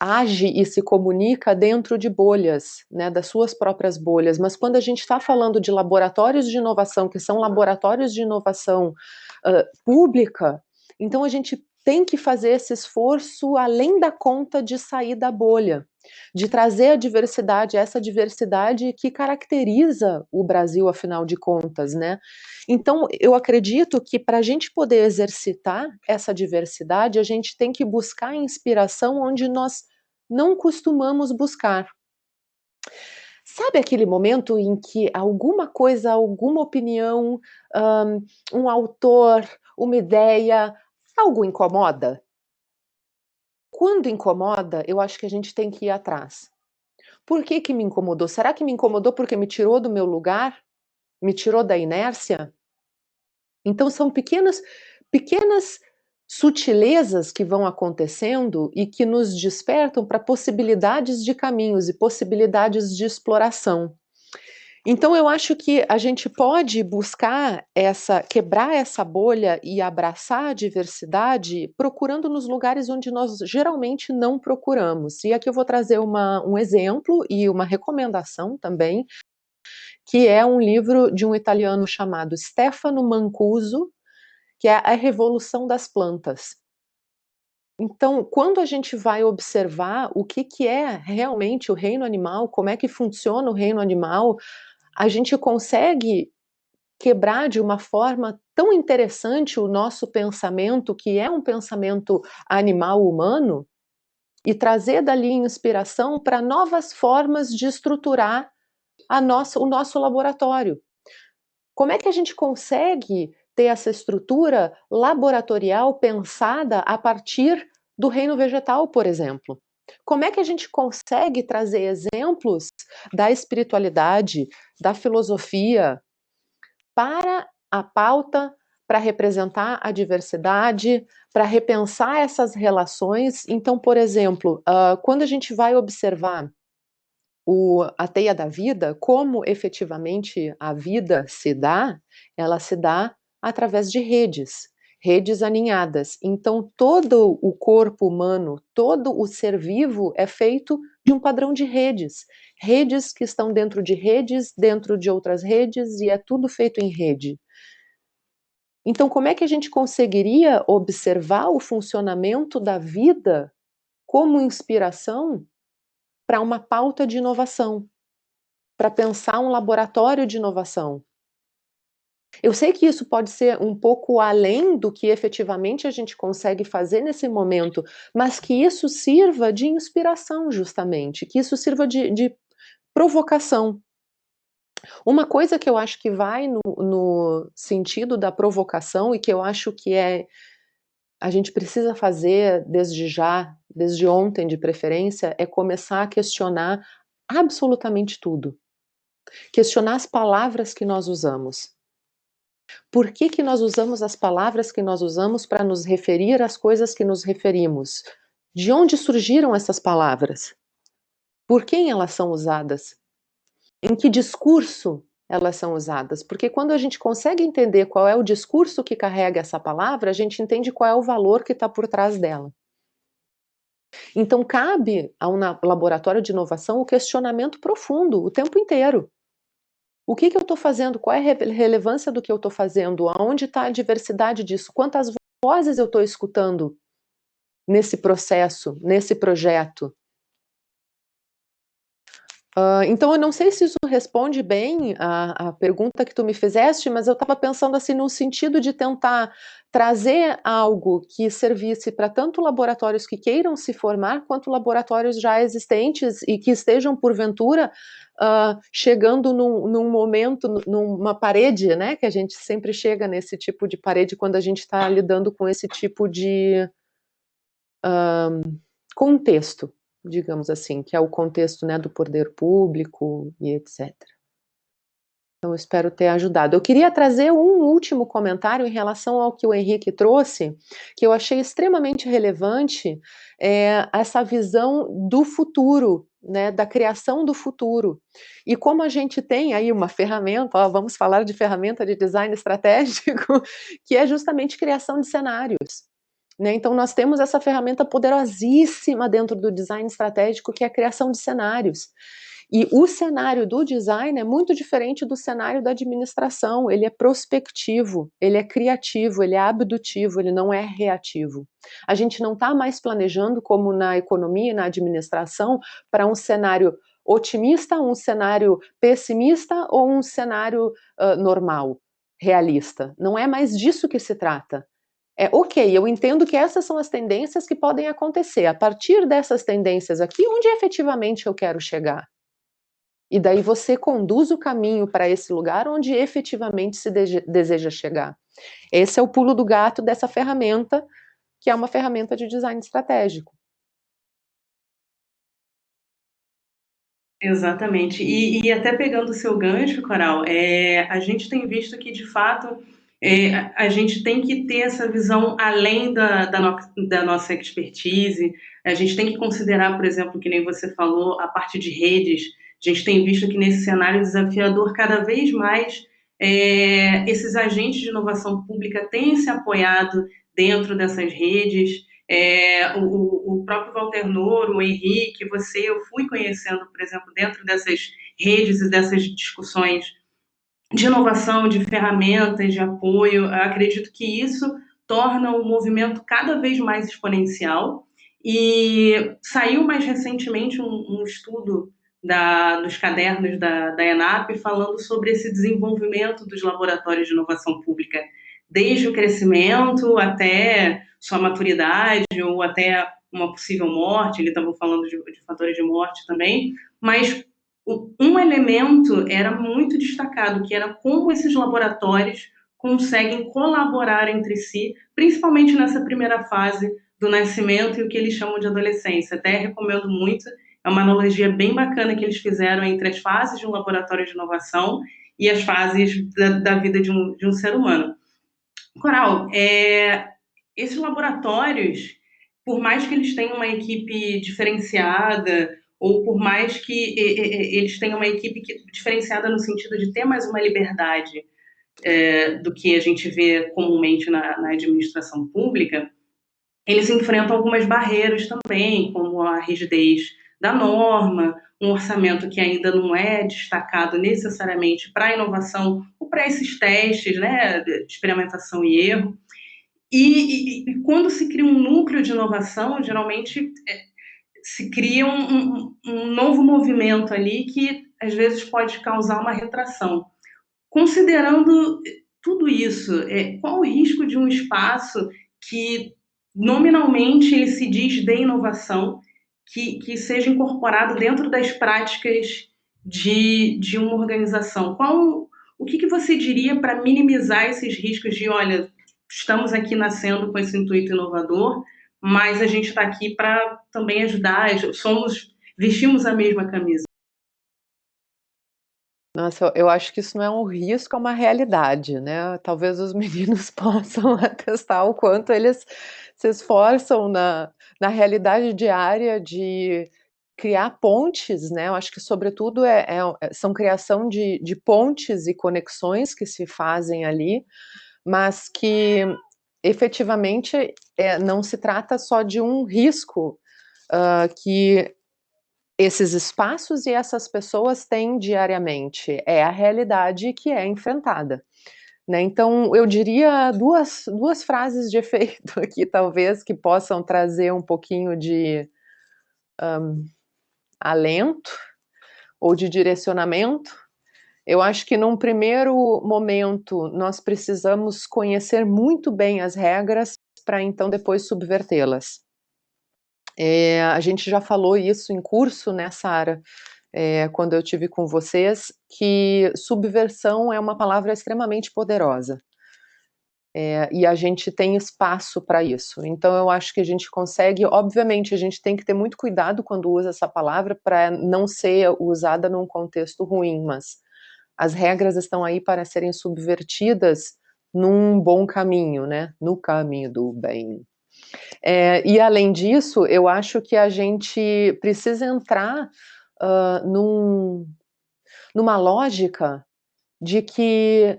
age e se comunica dentro de bolhas, né, das suas próprias bolhas, mas quando a gente está falando de laboratórios de inovação, que são laboratórios de inovação pública, então a gente tem que fazer esse esforço além da conta de sair da bolha, de trazer a diversidade, essa diversidade que caracteriza o Brasil, afinal de contas, né? Então, eu acredito que para a gente poder exercitar essa diversidade, a gente tem que buscar inspiração onde nós não costumamos buscar. Sabe aquele momento em que alguma coisa, alguma opinião, um autor, uma ideia, algo incomoda? Quando incomoda, eu acho que a gente tem que ir atrás. Por que que me incomodou? Será que me incomodou porque me tirou do meu lugar? Me tirou da inércia? Então são pequenas sutilezas que vão acontecendo e que nos despertam para possibilidades de caminhos e possibilidades de exploração. Então eu acho que a gente pode buscar quebrar essa bolha e abraçar a diversidade procurando nos lugares onde nós geralmente não procuramos. E aqui eu vou trazer um exemplo e uma recomendação também, que é um livro de um italiano chamado Stefano Mancuso, que é A Revolução das Plantas. Então, quando a gente vai observar o que é realmente o reino animal, como é que funciona o reino animal, a gente consegue quebrar de uma forma tão interessante o nosso pensamento, que é um pensamento animal-humano, e trazer dali inspiração para novas formas de estruturar o nosso laboratório. Como é que a gente consegue ter essa estrutura laboratorial pensada a partir do reino vegetal, por exemplo? Como é que a gente consegue trazer exemplos da espiritualidade, da filosofia, para a pauta, para representar a diversidade, para repensar essas relações? Então, por exemplo, quando a gente vai observar a teia da vida, como efetivamente a vida se dá, ela se dá através de redes, redes aninhadas. Então, todo o corpo humano, todo o ser vivo é feito de um padrão de redes. Redes que estão dentro de outras redes, e é tudo feito em rede. Então, como é que a gente conseguiria observar o funcionamento da vida como inspiração para uma pauta de inovação? Para pensar um laboratório de inovação. Eu sei que isso pode ser um pouco além do que efetivamente a gente consegue fazer nesse momento, mas que isso sirva de inspiração, justamente, que isso sirva de provocação. Uma coisa que eu acho que vai no sentido da provocação e que eu acho que a gente precisa fazer desde já, desde ontem de preferência, é começar a questionar absolutamente tudo. Questionar as palavras que nós usamos. Por que que nós usamos as palavras que nós usamos para nos referir às coisas que nos referimos? De onde surgiram essas palavras? Por quem elas são usadas? Em que discurso elas são usadas? Porque quando a gente consegue entender qual é o discurso que carrega essa palavra, a gente entende qual é o valor que está por trás dela. Então cabe a um laboratório de inovação o questionamento profundo, o tempo inteiro. O que eu estou fazendo? Qual é a relevância do que eu estou fazendo? Aonde está a diversidade disso? Quantas vozes eu estou escutando nesse processo, nesse projeto? Então eu não sei se isso responde bem a pergunta que tu me fizeste, mas eu estava pensando assim no sentido de tentar trazer algo que servisse para tanto laboratórios que queiram se formar, quanto laboratórios já existentes e que estejam porventura chegando num momento, numa parede, né? Que a gente sempre chega nesse tipo de parede quando a gente está lidando com esse tipo de contexto, digamos assim, que é o contexto, né, do poder público e etc. Então, espero ter ajudado. Eu queria trazer um último comentário em relação ao que o Henrique trouxe, que eu achei extremamente relevante, essa visão do futuro, né, da criação do futuro. E como a gente tem aí uma ferramenta, ó, vamos falar de ferramenta de design estratégico, que é justamente criação de cenários. Né? Então, nós temos essa ferramenta poderosíssima dentro do design estratégico, que é a criação de cenários. E o cenário do design é muito diferente do cenário da administração, ele é prospectivo, ele é criativo, ele é abdutivo, ele não é reativo. A gente não está mais planejando, como na economia e na administração, para um cenário otimista, um cenário pessimista ou um cenário normal, realista. Não é mais disso que se trata. Ok, eu entendo que essas são as tendências que podem acontecer. A partir dessas tendências aqui, onde efetivamente eu quero chegar? E daí você conduz o caminho para esse lugar onde efetivamente se deseja chegar. Esse é o pulo do gato dessa ferramenta, que é uma ferramenta de design estratégico.
Exatamente. E até pegando o seu gancho, Coral, a gente tem visto que, de fato, a gente tem que ter essa visão além da nossa expertise. A gente tem que considerar, por exemplo, que nem você falou, a parte de redes. A gente tem visto que nesse cenário desafiador, cada vez mais, esses agentes de inovação pública têm se apoiado dentro dessas redes. O próprio Walter Noro, o Henrique, você, eu fui conhecendo, por exemplo, dentro dessas redes e dessas discussões de inovação, de ferramentas, de apoio. Eu acredito que isso torna o movimento cada vez mais exponencial. E saiu mais recentemente um estudo dos cadernos da ENAP falando sobre esse desenvolvimento dos laboratórios de inovação pública, desde o crescimento até sua maturidade ou até uma possível morte. Eles estavam falando de fatores de morte também, mas um elemento era muito destacado, que era como esses laboratórios conseguem colaborar entre si, principalmente nessa primeira fase do nascimento e o que eles chamam de adolescência. Até recomendo muito, é uma analogia bem bacana que eles fizeram entre as fases de um laboratório de inovação e as fases da vida de um ser humano. Coral, esses laboratórios, por mais que eles tenham uma equipe diferenciada, ou por mais que eles tenham uma equipe diferenciada no sentido de ter mais uma liberdade do que a gente vê comumente na administração pública, eles enfrentam algumas barreiras também, como a rigidez da norma, um orçamento que ainda não é destacado necessariamente para a inovação ou para esses testes, né, de experimentação e erro. E quando se cria um núcleo de inovação, geralmente se cria um novo movimento ali que às vezes pode causar uma retração. Considerando tudo isso, qual o risco de um espaço que nominalmente ele se diz de inovação, que seja incorporado dentro das práticas de uma organização? O que você diria para minimizar esses riscos de, olha, estamos aqui nascendo com esse intuito inovador, mas a gente está aqui para também ajudar, vestimos a mesma camisa.
Nossa, eu acho que isso não é um risco, é uma realidade, né? Talvez os meninos possam atestar o quanto eles se esforçam na realidade diária de criar pontes, né? Eu acho que, sobretudo, são criação de pontes e conexões que se fazem ali, mas que efetivamente não se trata só de um risco que esses espaços e essas pessoas têm diariamente, é a realidade que é enfrentada. Né? Então, eu diria duas frases de efeito aqui, talvez, que possam trazer um pouquinho de alento ou de direcionamento. Eu acho que num primeiro momento nós precisamos conhecer muito bem as regras para então depois subvertê-las. A gente já falou isso em curso, né, Sara, quando eu tive com vocês, que subversão é uma palavra extremamente poderosa. E a gente tem espaço para isso. Então, eu acho que a gente consegue, obviamente, a gente tem que ter muito cuidado quando usa essa palavra para não ser usada num contexto ruim, mas as regras estão aí para serem subvertidas num bom caminho, né? No caminho do bem. E além disso, eu acho que a gente precisa entrar numa lógica de que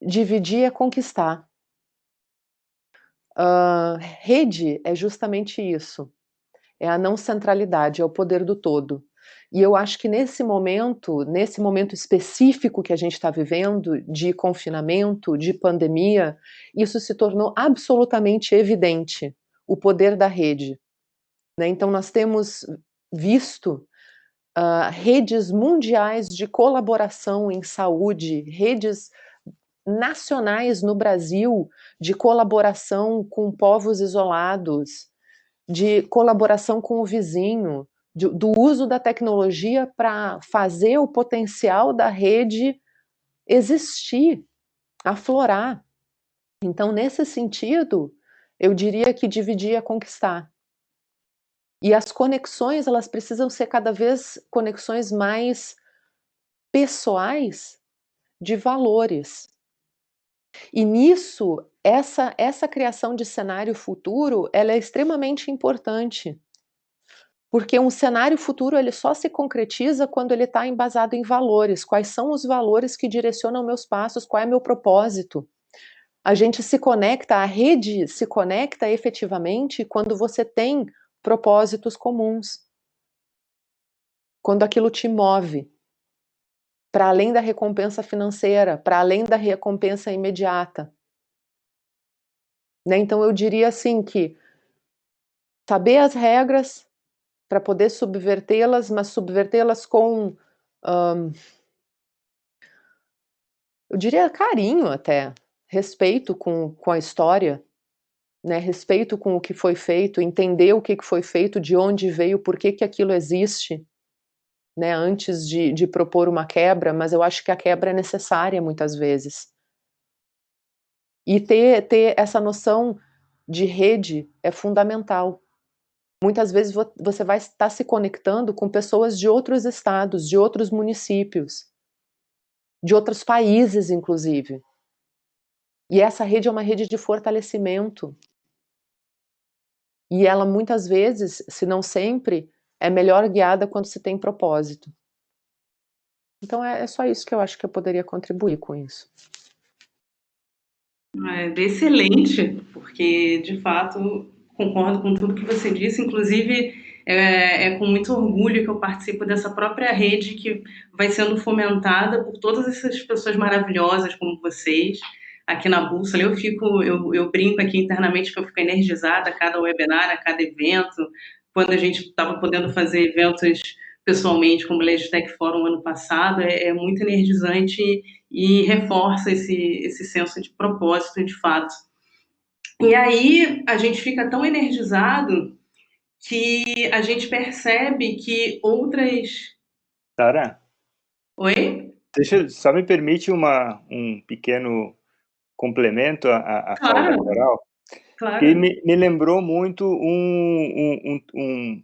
dividir é conquistar. Rede é justamente isso, é a não centralidade, é o poder do todo. E eu acho que nesse momento específico que a gente está vivendo, de confinamento, de pandemia, isso se tornou absolutamente evidente, o poder da rede, né? Então nós temos visto redes mundiais de colaboração em saúde, redes nacionais no Brasil de colaboração com povos isolados, de colaboração com o vizinho, do uso da tecnologia para fazer o potencial da rede existir, aflorar. Então, nesse sentido, eu diria que dividir é conquistar. E as conexões, elas precisam ser cada vez conexões mais pessoais de valores. E nisso, essa criação de cenário futuro, ela é extremamente importante. Porque um cenário futuro, ele só se concretiza quando ele está embasado em valores. Quais são os valores que direcionam meus passos? Qual é meu propósito? A gente se conecta, a rede se conecta efetivamente quando você tem propósitos comuns. Quando aquilo te move para além da recompensa financeira, para além da recompensa imediata. Né? Então eu diria assim que saber as regras para poder subvertê-las, mas subvertê-las com, eu diria carinho até, respeito com a história, né? Respeito com o que foi feito, entender o que foi feito, de onde veio, por que aquilo existe, né? Antes de propor uma quebra, mas eu acho que a quebra é necessária muitas vezes. E ter essa noção de rede é fundamental. Muitas vezes você vai estar se conectando com pessoas de outros estados, de outros municípios, de outros países, inclusive. E essa rede é uma rede de fortalecimento. E ela muitas vezes, se não sempre, é melhor guiada quando se tem propósito. Então é só isso que eu acho que eu poderia contribuir com isso.
É excelente, porque de fato concordo com tudo que você disse, inclusive é com muito orgulho que eu participo dessa própria rede que vai sendo fomentada por todas essas pessoas maravilhosas como vocês aqui na Bússola. Eu brinco aqui internamente que eu fico energizada a cada webinar, a cada evento, quando a gente estava podendo fazer eventos pessoalmente, como o Legitech Forum ano passado, é muito energizante e reforça esse senso de propósito, de fato. E aí a gente fica tão energizado que a gente percebe que outras...
Sara?
Oi?
Só me permite um pequeno complemento à fala da
Claro,
Coral, que
claro.
me lembrou muito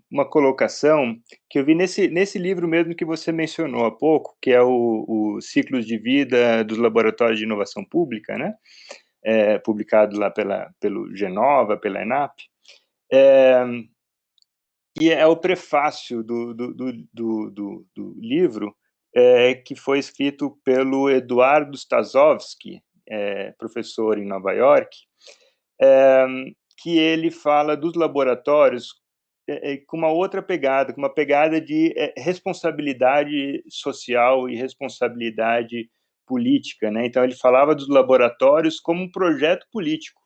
uma colocação que eu vi nesse livro mesmo que você mencionou há pouco, que é o Ciclos de Vida dos Laboratórios de Inovação Pública, né? Publicado lá pelo Genova, pela ENAP, e é o prefácio do livro, que foi escrito pelo Eduardo Staszowski, professor em Nova York, que ele fala dos laboratórios com uma outra pegada, com uma pegada de responsabilidade social e responsabilidade política, né? Então ele falava dos laboratórios como um projeto político,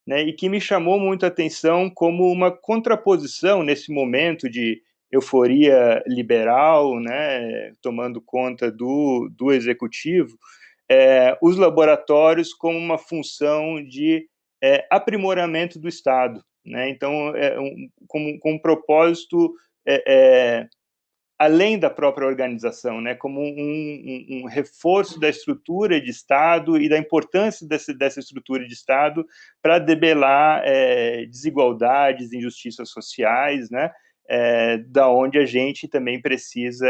né? E que me chamou muito a atenção como uma contraposição nesse momento de euforia liberal, né? Tomando conta do executivo, os laboratórios como uma função de aprimoramento do Estado, né? Então, com um propósito além da própria organização, né? Como um reforço da estrutura de Estado e da importância dessa estrutura de Estado para debelar desigualdades, injustiças sociais, né? Da onde a gente também precisa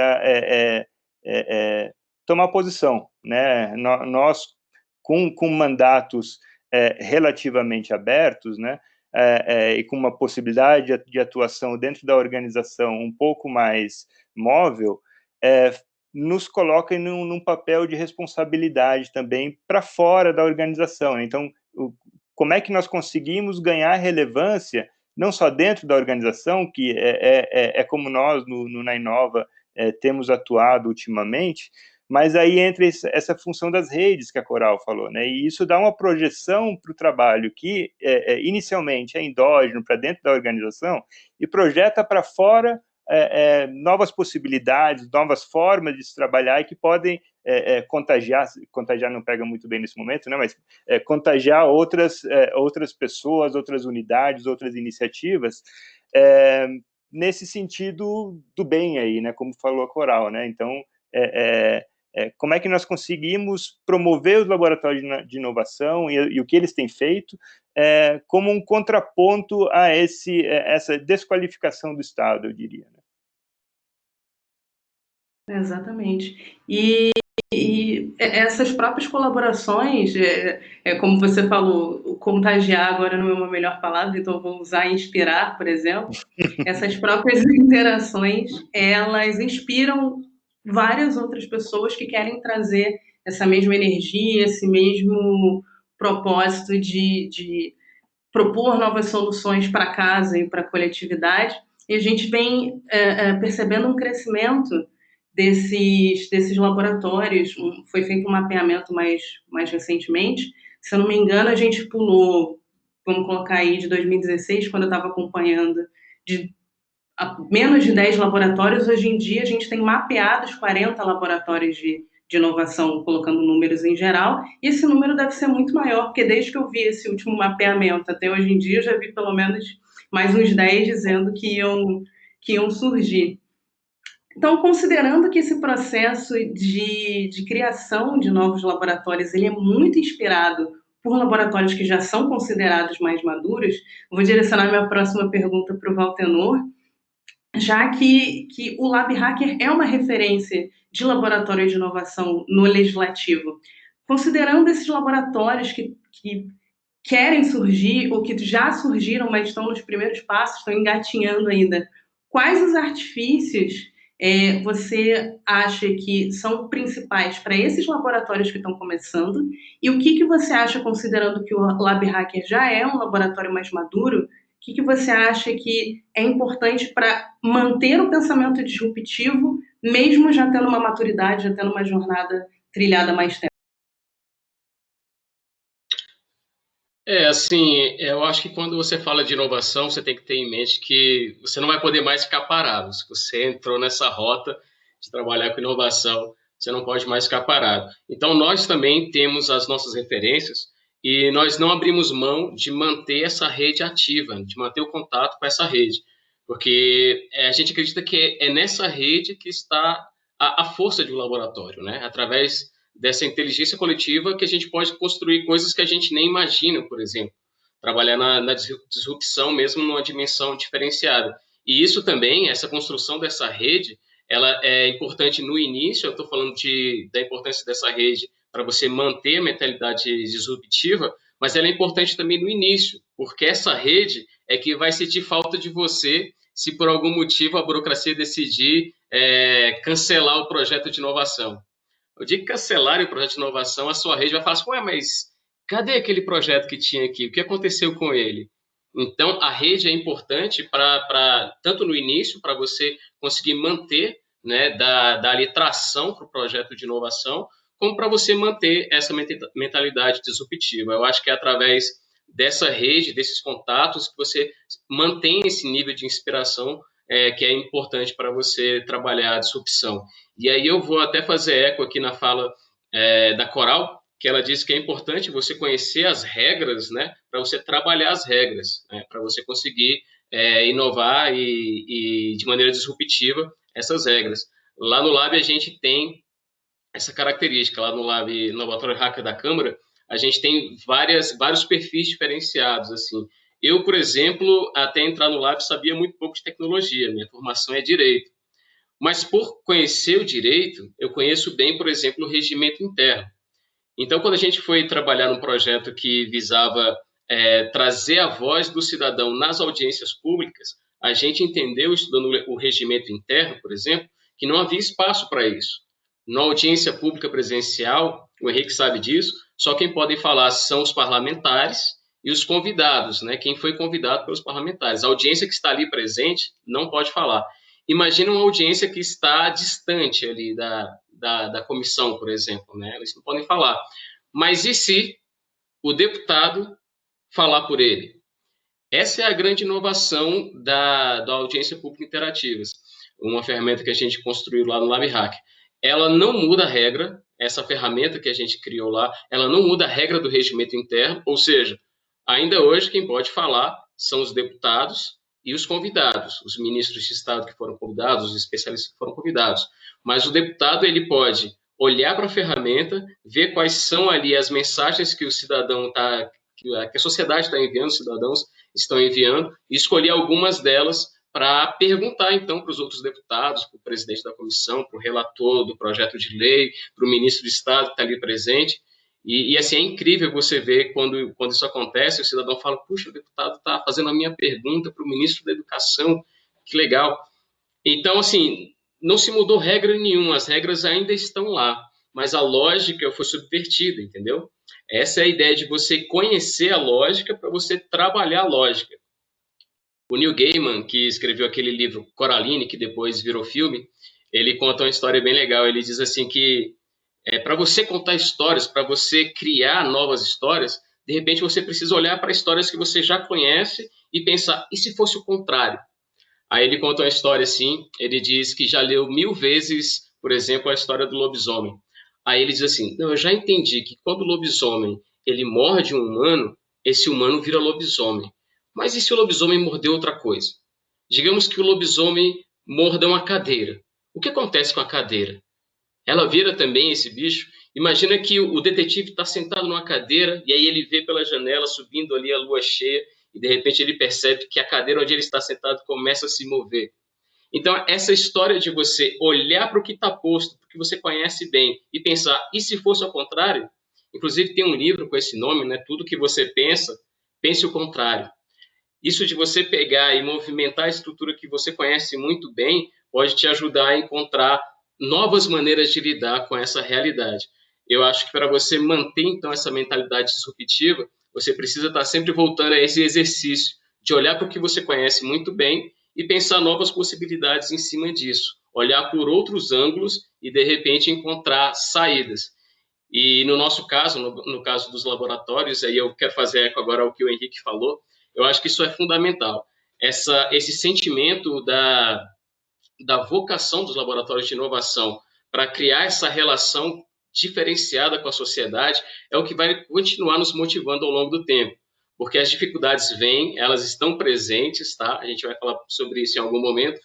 tomar posição, né? Nós, com mandatos relativamente abertos, né? E com uma possibilidade de atuação dentro da organização um pouco mais móvel, nos coloca num papel de responsabilidade também para fora da organização, né? Então, como é que nós conseguimos ganhar relevância, não só dentro da organização, que é como nós na Inova temos atuado ultimamente, mas aí entra essa função das redes que a Coral falou, né? E isso dá uma projeção para o trabalho que inicialmente é endógeno para dentro da organização e projeta para fora novas possibilidades, novas formas de se trabalhar e que podem contagiar não pega muito bem nesse momento, né? Mas contagiar outras pessoas, outras unidades, outras iniciativas, nesse sentido do bem aí, né? Como falou a Coral, né? Então, como é que nós conseguimos promover os laboratórios de inovação e o que eles têm feito como um contraponto a essa desqualificação do Estado, eu diria, né?
Exatamente. E essas próprias colaborações, como você falou, contagiar agora não é uma melhor palavra, então eu vou usar inspirar, por exemplo. Essas próprias interações, elas inspiram várias outras pessoas que querem trazer essa mesma energia, esse mesmo propósito de propor novas soluções para casa e para a coletividade. E a gente vem percebendo um crescimento desses laboratórios. Foi feito um mapeamento mais recentemente. Se eu não me engano, a gente pulou, vamos colocar aí, de 2016, quando eu estava acompanhando, de menos de 10 laboratórios. Hoje em dia, a gente tem mapeados 40 laboratórios de inovação, colocando números em geral, e esse número deve ser muito maior, porque desde que eu vi esse último mapeamento até hoje em dia, eu já vi pelo menos mais uns 10 dizendo que iam surgir. Então, considerando que esse processo de criação de novos laboratórios ele é muito inspirado por laboratórios que já são considerados mais maduros, vou direcionar minha próxima pergunta para o Valtenor, já que o Lab Hacker é uma referência de laboratório de inovação no legislativo. Considerando esses laboratórios que querem surgir ou que já surgiram, mas estão nos primeiros passos, estão engatinhando ainda, quais os artifícios você acha que são principais para esses laboratórios que estão começando? E o que você acha, considerando que o Lab Hacker já é um laboratório mais maduro, o que você acha que é importante para manter o pensamento disruptivo, mesmo já tendo uma maturidade, já tendo uma jornada trilhada mais tempo?
Assim, eu acho que quando você fala de inovação, você tem que ter em mente que você não vai poder mais ficar parado. Se você entrou nessa rota de trabalhar com inovação, você não pode mais ficar parado. Então, nós também temos as nossas referências e nós não abrimos mão de manter essa rede ativa, de manter o contato com essa rede, porque a gente acredita que é nessa rede que está a força de um laboratório, né? Através dessa inteligência coletiva que a gente pode construir coisas que a gente nem imagina, por exemplo. Trabalhar na disrupção mesmo numa dimensão diferenciada. E isso também, essa construção dessa rede, ela é importante no início, eu estou falando da importância dessa rede para você manter a mentalidade disruptiva, mas ela é importante também no início, porque essa rede é que vai sentir falta de você se por algum motivo a burocracia decidir cancelar o projeto de inovação. O dia que cancelarem o projeto de inovação, a sua rede vai falar assim, ué, mas cadê aquele projeto que tinha aqui? O que aconteceu com ele? Então, a rede é importante tanto no início, para você conseguir manter, né, dar tração para o projeto de inovação, como para você manter essa mentalidade disruptiva. Eu acho que é através dessa rede, desses contatos, que você mantém esse nível de inspiração que é importante para você trabalhar a disrupção. E aí eu vou até fazer eco aqui na fala da Coral, que ela disse que é importante você conhecer as regras, né, para você trabalhar as regras, né, para você conseguir inovar e de maneira disruptiva essas regras. Lá no Lab a gente tem essa característica, lá no Laboratório Hacker da Câmara, a gente tem vários perfis diferenciados, assim. Eu, por exemplo, até entrar no Lab sabia muito pouco de tecnologia, minha formação é direito. Mas por conhecer o direito, eu conheço bem, por exemplo, o regimento interno. Então, quando a gente foi trabalhar num projeto que visava trazer a voz do cidadão nas audiências públicas, a gente entendeu, estudando o regimento interno, por exemplo, que não havia espaço para isso. Na audiência pública presencial, o Henrique sabe disso, só quem pode falar são os parlamentares e os convidados, né? Quem foi convidado pelos parlamentares. A audiência que está ali presente não pode falar. Imagina uma audiência que está distante ali da comissão, por exemplo, né? Eles não podem falar. Mas e se o deputado falar por ele? Essa é a grande inovação da audiência pública interativas, uma ferramenta que a gente construiu lá no LabHack. Ela não muda a regra, essa ferramenta que a gente criou lá, ela não muda a regra do regimento interno, ou seja, ainda hoje quem pode falar são os deputados e os convidados, os ministros de Estado que foram convidados, os especialistas que foram convidados. Mas o deputado ele pode olhar para a ferramenta, ver quais são ali as mensagens que o cidadão que a sociedade está enviando, os cidadãos estão enviando, e escolher algumas delas para perguntar, então, para os outros deputados, para o presidente da comissão, para o relator do projeto de lei, para o ministro de Estado que está ali presente. E assim, é incrível você ver quando isso acontece, o cidadão fala, puxa, o deputado está fazendo a minha pergunta para o ministro da Educação, que legal. Então, assim, não se mudou regra nenhuma, as regras ainda estão lá, mas a lógica foi subvertida, entendeu? Essa é a ideia de você conhecer a lógica para você trabalhar a lógica. O Neil Gaiman, que escreveu aquele livro Coraline, que depois virou filme, ele conta uma história bem legal. Ele diz assim que para você contar histórias, para você criar novas histórias, de repente você precisa olhar para histórias que você já conhece e pensar, e se fosse o contrário? Aí ele conta uma história assim, ele diz que já leu 1000 vezes, por exemplo, a história do lobisomem. Aí ele diz assim, não, eu já entendi que quando o lobisomem ele morde um humano, esse humano vira lobisomem. Mas e se o lobisomem mordeu outra coisa? Digamos que o lobisomem morda uma cadeira. O que acontece com a cadeira? Ela vira também esse bicho? Imagina que o detetive está sentado numa cadeira e aí ele vê pela janela subindo ali a lua cheia e de repente ele percebe que a cadeira onde ele está sentado começa a se mover. Então, essa história de você olhar para o que está posto, para o que você conhece bem e pensar, e se fosse ao contrário? Inclusive tem um livro com esse nome, né? Tudo que você pensa, pense o contrário. Isso de você pegar e movimentar a estrutura que você conhece muito bem pode te ajudar a encontrar novas maneiras de lidar com essa realidade. Eu acho que para você manter, então, essa mentalidade disruptiva, você precisa estar sempre voltando a esse exercício de olhar para o que você conhece muito bem e pensar novas possibilidades em cima disso. Olhar por outros ângulos e, de repente, encontrar saídas. E no nosso caso, no caso dos laboratórios, aí eu quero fazer eco agora ao que o Henrique falou, eu acho que isso é fundamental. Esse sentimento da vocação dos laboratórios de inovação para criar essa relação diferenciada com a sociedade é o que vai continuar nos motivando ao longo do tempo. Porque as dificuldades vêm, elas estão presentes, tá? A gente vai falar sobre isso em algum momento,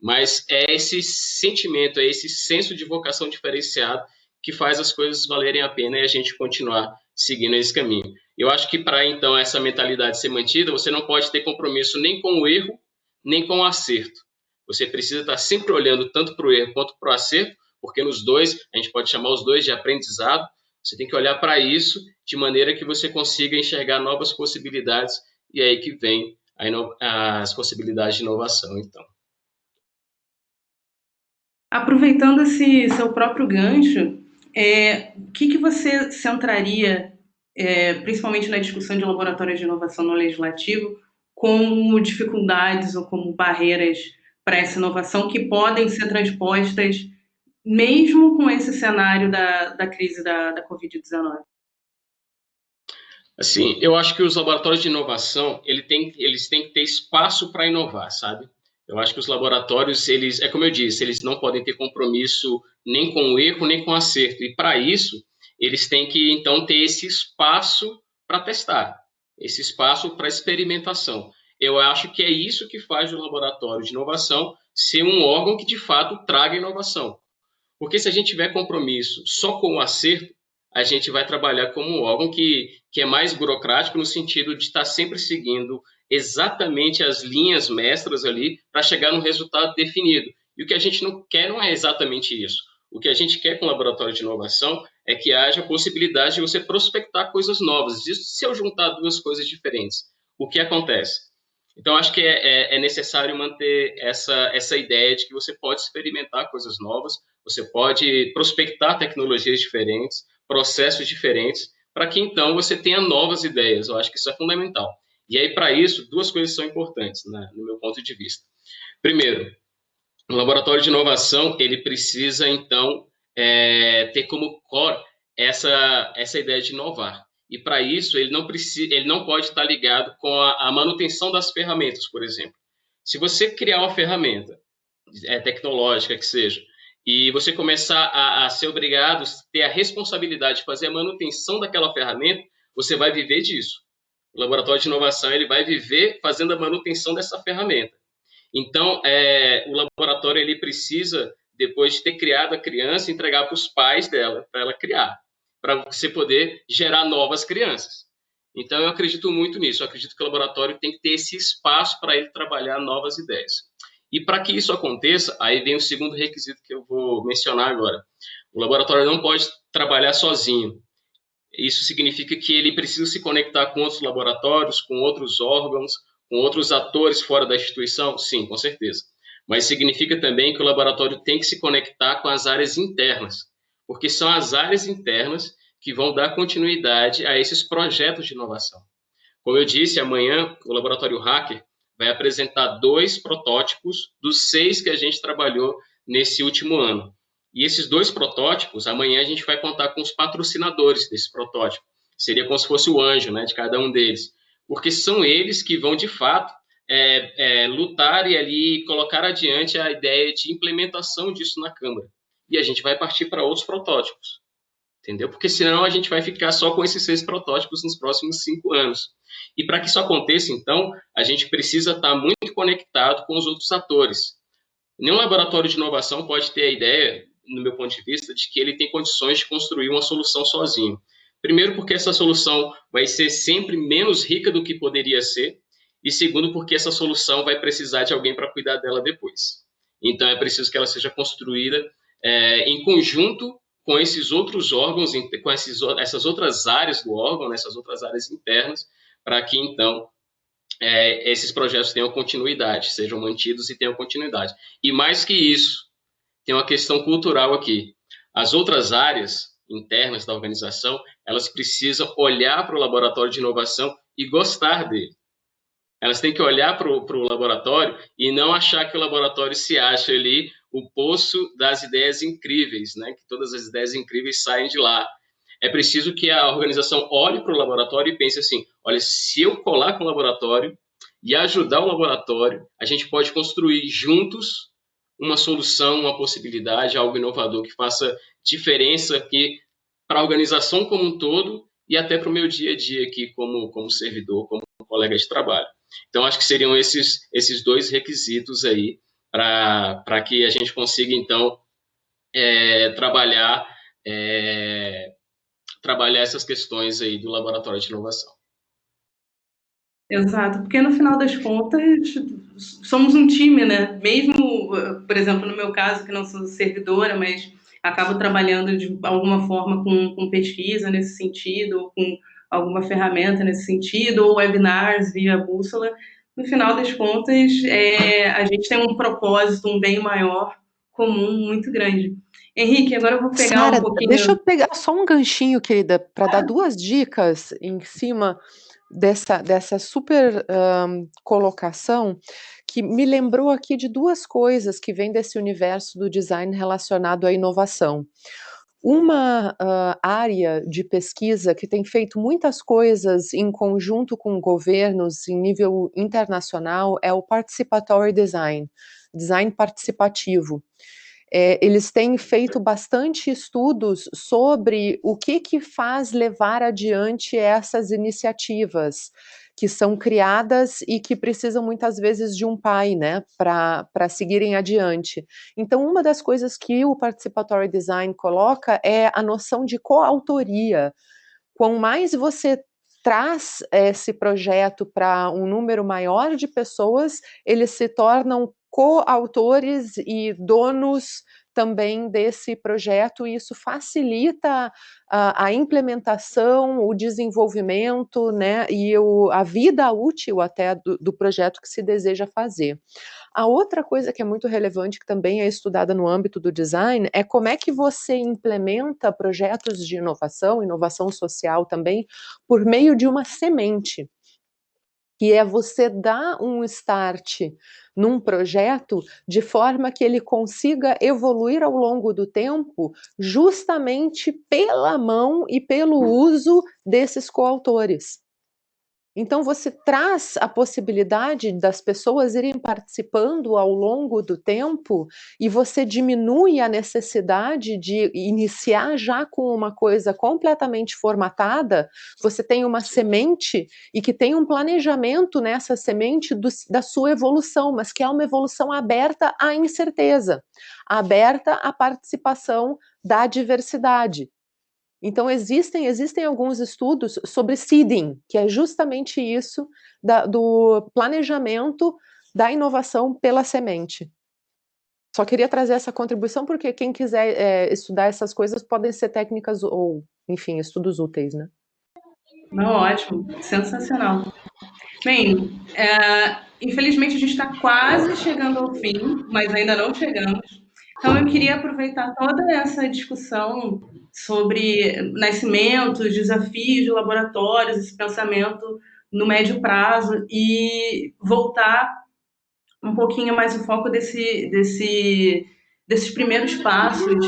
mas é esse sentimento, é esse senso de vocação diferenciado que faz as coisas valerem a pena e a gente continuar seguindo esse caminho. Eu acho que para, então, essa mentalidade ser mantida, você não pode ter compromisso nem com o erro, nem com o acerto. Você precisa estar sempre olhando tanto para o erro quanto para o acerto, porque nos dois, a gente pode chamar os dois de aprendizado, você tem que olhar para isso de maneira que você consiga enxergar novas possibilidades, e é aí que vem as possibilidades de inovação, então.
Aproveitando esse seu próprio gancho, o que você centraria, principalmente na discussão de laboratórios de inovação no legislativo, como dificuldades ou como barreiras para essa inovação que podem ser transpostas mesmo com esse cenário da crise da Covid-19?
Assim, eu acho que os laboratórios de inovação, eles têm que ter espaço para inovar, sabe? Eu acho que os laboratórios, é como eu disse, eles não podem ter compromisso nem com o erro, nem com o acerto. E para isso, eles têm que, então, ter esse espaço para testar, esse espaço para experimentação. Eu acho que é isso que faz o laboratório de inovação ser um órgão que, de fato, traga inovação. Porque se a gente tiver compromisso só com o acerto, a gente vai trabalhar como um órgão que é mais burocrático no sentido de estar sempre seguindo exatamente as linhas mestras ali para chegar no resultado definido. E o que a gente não quer não é exatamente isso. O que a gente quer com o laboratório de inovação é que haja a possibilidade de você prospectar coisas novas. Isso se eu juntar duas coisas diferentes. O que acontece? Então, acho que é necessário manter essa ideia de que você pode experimentar coisas novas, você pode prospectar tecnologias diferentes, processos diferentes, para que, então, você tenha novas ideias. Eu acho que isso é fundamental. E aí, para isso, duas coisas são importantes, né, no meu ponto de vista. Primeiro, o laboratório de inovação, ele precisa, então, ter como core essa ideia de inovar. E, para isso, ele não pode estar ligado com a manutenção das ferramentas, por exemplo. Se você criar uma ferramenta tecnológica que seja, e você começar a ser obrigado a ter a responsabilidade de fazer a manutenção daquela ferramenta, você vai viver disso. O laboratório de inovação, ele vai viver fazendo a manutenção dessa ferramenta. Então, o laboratório ele precisa, depois de ter criado a criança, entregar para os pais dela, para ela criar, para você poder gerar novas crianças. Então, eu acredito muito nisso. Eu acredito que o laboratório tem que ter esse espaço para ele trabalhar novas ideias. E para que isso aconteça, aí vem o segundo requisito que eu vou mencionar agora. O laboratório não pode trabalhar sozinho. Isso significa que ele precisa se conectar com outros laboratórios, com outros órgãos, com outros atores fora da instituição? Sim, com certeza. Mas significa também que o laboratório tem que se conectar com as áreas internas, porque são as áreas internas que vão dar continuidade a esses projetos de inovação. Como eu disse, amanhã o Laboratório Hacker vai apresentar 2 protótipos dos 6 que a gente trabalhou nesse último ano. E esses 2 protótipos, amanhã a gente vai contar com os patrocinadores desse protótipo. Seria como se fosse o anjo, né, de cada um deles. Porque são eles que vão, de fato, lutar e ali colocar adiante a ideia de implementação disso na Câmara. E a gente vai partir para outros protótipos. Entendeu? Porque senão a gente vai ficar só com esses 6 protótipos nos próximos 5 anos. E para que isso aconteça, então, a gente precisa estar muito conectado com os outros atores. Nenhum laboratório de inovação pode ter a ideia, no meu ponto de vista, de que ele tem condições de construir uma solução sozinho. Primeiro, porque essa solução vai ser sempre menos rica do que poderia ser. E segundo, porque essa solução vai precisar de alguém para cuidar dela depois. Então, é preciso que ela seja construída em conjunto com esses outros órgãos, com essas outras áreas do órgão, essas outras áreas internas, para que, então, esses projetos tenham continuidade, sejam mantidos e tenham continuidade. E mais que isso, tem uma questão cultural aqui. As outras áreas internas da organização, elas precisam olhar para o laboratório de inovação e gostar dele. Elas têm que olhar para o laboratório e não achar que o laboratório se acha ali o poço das ideias incríveis, né? Que todas as ideias incríveis saem de lá. É preciso que a organização olhe para o laboratório e pense assim, olha, se eu colar com o laboratório e ajudar o laboratório, a gente pode construir juntos uma solução, uma possibilidade, algo inovador que faça diferença aqui para a organização como um todo e até para o meu dia a dia aqui como servidor, como colega de trabalho. Então, acho que seriam esses 2 requisitos aí para que a gente consiga, então, trabalhar essas questões aí do laboratório de inovação.
Exato, porque no final das contas somos um time, né? Mesmo, por exemplo, no meu caso, que não sou servidora, mas acabo trabalhando de alguma forma com pesquisa nesse sentido, com alguma ferramenta nesse sentido, ou webinars via bússola. No final das contas, a gente tem um propósito, um bem maior comum muito grande. Henrique, agora eu vou pegar
Sara,
um pouquinho...
deixa eu pegar só um ganchinho, querida, para dar 2 dicas em cima dessa super colocação, que me lembrou aqui de 2 coisas que vêm desse universo do design relacionado à inovação. Uma área de pesquisa que tem feito muitas coisas em conjunto com governos em nível internacional é o participatory design, design participativo. Eles têm feito bastante estudos sobre o que faz levar adiante essas iniciativas que são criadas e que precisam muitas vezes de um pai, né, para seguirem adiante. Então, uma das coisas que o Participatory Design coloca é a noção de coautoria. Quanto mais você traz esse projeto para um número maior de pessoas, eles se tornam coautores e donos também desse projeto, e isso facilita a implementação, o desenvolvimento, né, e a vida útil até do projeto que se deseja fazer. A outra coisa que é muito relevante, que também é estudada no âmbito do design, é como é que você implementa projetos de inovação social também, por meio de uma semente, que é você dar um start num projeto de forma que ele consiga evoluir ao longo do tempo, justamente pela mão e pelo uso desses coautores. Então você traz a possibilidade das pessoas irem participando ao longo do tempo, e você diminui a necessidade de iniciar já com uma coisa completamente formatada. Você tem uma semente e que tem um planejamento nessa semente da sua evolução, mas que é uma evolução aberta à incerteza, aberta à participação da diversidade. Então existem alguns estudos sobre seeding, que é justamente isso, do planejamento da inovação pela semente. Só queria trazer essa contribuição, porque quem quiser estudar essas coisas podem ser técnicas ou, enfim, estudos úteis, né?
Não, ótimo, sensacional. Bem, infelizmente a gente está quase chegando ao fim, mas ainda não chegamos. Então eu queria aproveitar toda essa discussão sobre nascimentos, desafios de laboratórios, esse pensamento no médio prazo, e voltar um pouquinho mais o foco desses primeiros passos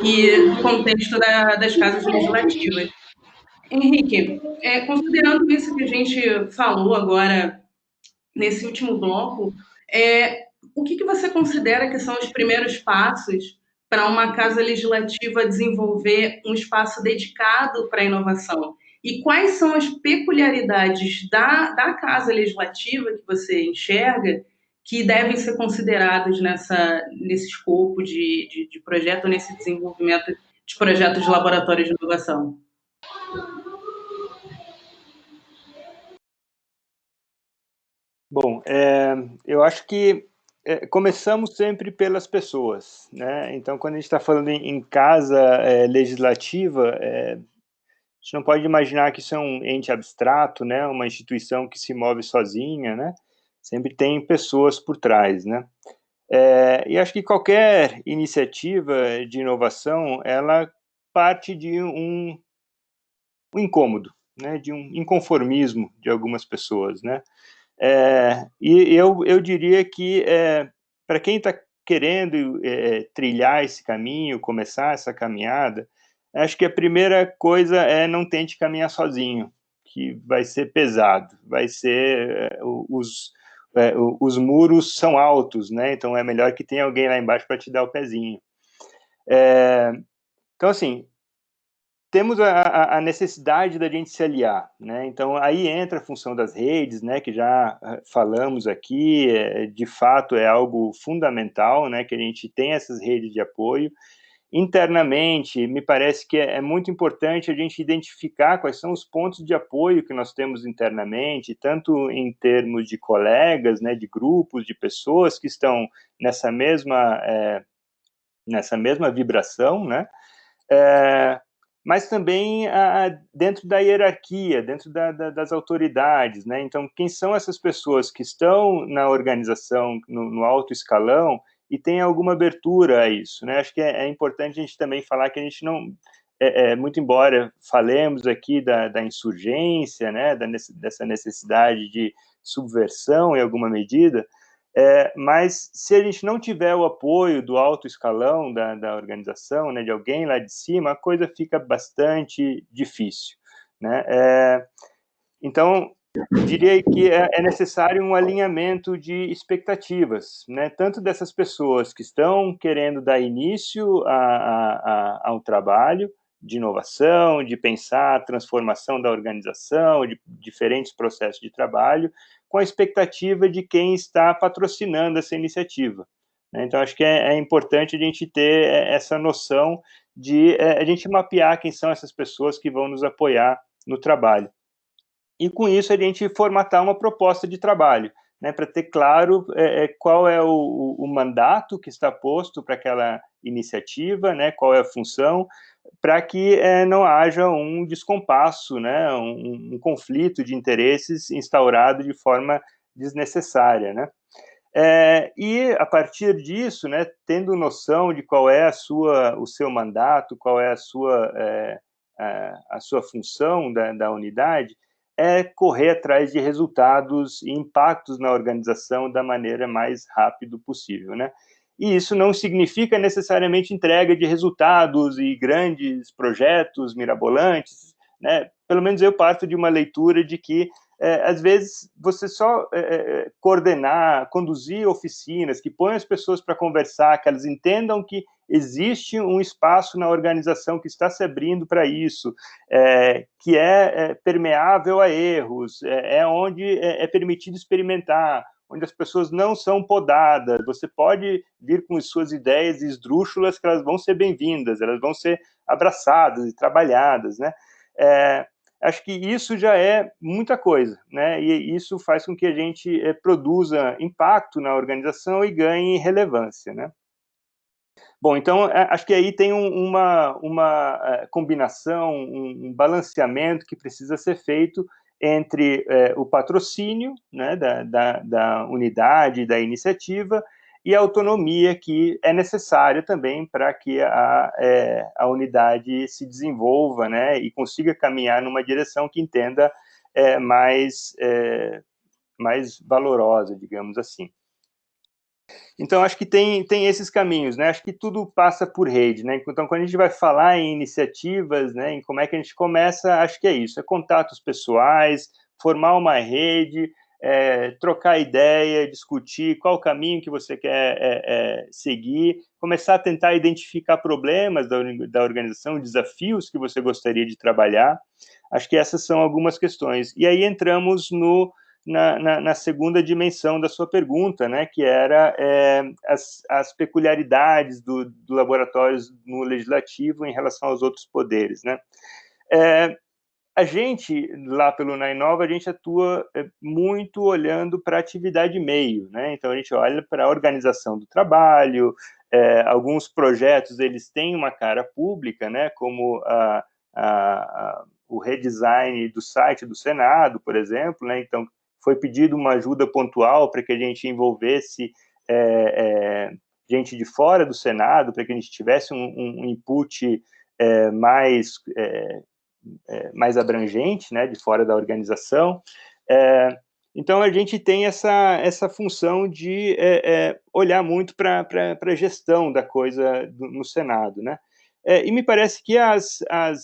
e do contexto das casas legislativas. Henrique, considerando isso que a gente falou agora nesse último bloco, o que você considera que são os primeiros passos para uma casa legislativa desenvolver um espaço dedicado para a inovação? E quais são as peculiaridades da casa legislativa que você enxerga que devem ser consideradas nesse escopo de projeto, nesse desenvolvimento de projetos de laboratório de inovação?
Bom, eu acho que começamos sempre pelas pessoas, né? Então, quando a gente está falando em casa legislativa, a gente não pode imaginar que isso é um ente abstrato, né? Uma instituição que se move sozinha, né? Sempre tem pessoas por trás, né? E acho que qualquer iniciativa de inovação, ela parte de um incômodo, né? De um inconformismo de algumas pessoas, né? E eu diria que para quem está querendo trilhar esse caminho, começar essa caminhada, acho que a primeira coisa é não tente caminhar sozinho, que vai ser pesado, vai ser os muros são altos, né? Então é melhor que tenha alguém lá embaixo para te dar o pezinho. Então assim, temos a necessidade da gente se aliar, né? Então aí entra a função das redes, né? Que já falamos aqui, de fato é algo fundamental, né? Que a gente tem essas redes de apoio. Internamente, me parece que é muito importante a gente identificar quais são os pontos de apoio que nós temos internamente, tanto em termos de colegas, né? De grupos, de pessoas que estão nessa mesma vibração, né? Mas também dentro da hierarquia, dentro das autoridades, né? Então, quem são essas pessoas que estão na organização, no alto escalão, e tem alguma abertura a isso, né? Acho que é importante a gente também falar que a gente não, muito embora falemos aqui da insurgência, né? Dessa necessidade de subversão em alguma medida, mas se a gente não tiver o apoio do alto escalão da organização, né, de alguém lá de cima, a coisa fica bastante difícil, né? Então, diria que é necessário um alinhamento de expectativas, né, tanto dessas pessoas que estão querendo dar início a um trabalho de inovação, de pensar a transformação da organização, de diferentes processos de trabalho, com a expectativa de quem está patrocinando essa iniciativa, né? Então, acho que é importante a gente ter essa noção de a gente mapear quem são essas pessoas que vão nos apoiar no trabalho. E, com isso, a gente formatar uma proposta de trabalho. né, para ter claro qual é o mandato que está posto para aquela iniciativa, né, qual é a função, para que não haja um descompasso, né, um conflito de interesses instaurado de forma desnecessária, né? E a partir disso, né, tendo noção de qual é o seu mandato, qual é a sua função da unidade, correr atrás de resultados e impactos na organização da maneira mais rápido possível, né? E isso não significa necessariamente entrega de resultados e grandes projetos mirabolantes, né? Pelo menos eu parto de uma leitura de que às vezes você só coordenar, conduzir oficinas que põem as pessoas para conversar, que elas entendam que existe um espaço na organização que está se abrindo para isso, que é permeável a erros, onde é permitido experimentar, onde as pessoas não são podadas, você pode vir com as suas ideias esdrúxulas que elas vão ser bem-vindas, elas vão ser abraçadas e trabalhadas, né? Acho que isso já é muita coisa, né? E isso faz com que a gente produza impacto na organização e ganhe relevância, né? Bom, então, acho que aí tem uma combinação, um balanceamento que precisa ser feito entre o patrocínio, né, da unidade, da iniciativa, e a autonomia que é necessária também para que a unidade se desenvolva, né, e consiga caminhar numa direção que entenda mais valorosa, digamos assim. Então, acho que tem esses caminhos, né? Acho que tudo passa por rede, né? Então, quando a gente vai falar em iniciativas, né, em como é que a gente começa, acho que é isso, contatos pessoais, formar uma rede, trocar ideia, discutir qual o caminho que você quer seguir, começar a tentar identificar problemas da organização, desafios que você gostaria de trabalhar. Acho que essas são algumas questões. E aí entramos na segunda dimensão da sua pergunta, né, que era as peculiaridades do laboratórios no legislativo em relação aos outros poderes, né? A gente, lá pelo Nainova, a gente atua muito olhando para a atividade meio, né? Então, a gente olha para a organização do trabalho, alguns projetos, eles têm uma cara pública, né? Como o redesign do site do Senado, por exemplo, né? Então, foi pedido uma ajuda pontual para que a gente envolvesse gente de fora do Senado, para que a gente tivesse um input mais abrangente, né, de fora da organização. Então, a gente tem essa função de olhar muito para a gestão da coisa no Senado, né? E me parece que as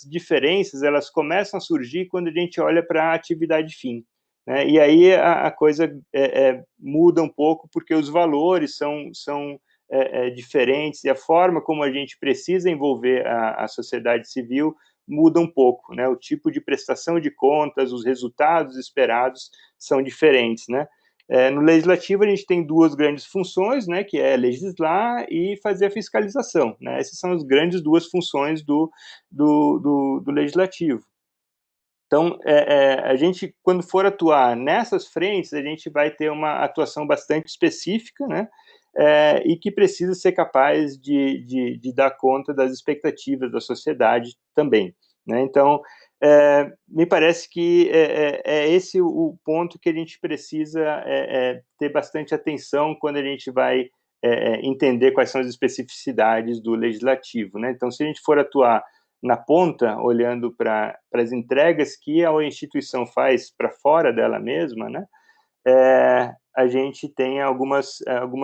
diferenças, elas começam a surgir quando a gente olha para a atividade fim, né? E aí a coisa muda um pouco, porque os valores são diferentes, e a forma como a gente precisa envolver a sociedade civil muda um pouco, né? O tipo de prestação de contas, os resultados esperados são diferentes, né? No legislativo, a gente tem duas grandes funções, né, que é legislar e fazer a fiscalização, né? Essas são as grandes duas funções do legislativo. Então, a gente, quando for atuar nessas frentes, a gente vai ter uma atuação bastante específica, né? E que precisa ser capaz de dar conta das expectativas da sociedade também, né? Então, me parece que esse o ponto que a gente precisa ter bastante atenção quando a gente vai entender quais são as especificidades do legislativo, né? Então, se a gente for atuar na ponta, olhando para as entregas que a instituição faz para fora dela mesma, né? A gente tem algumas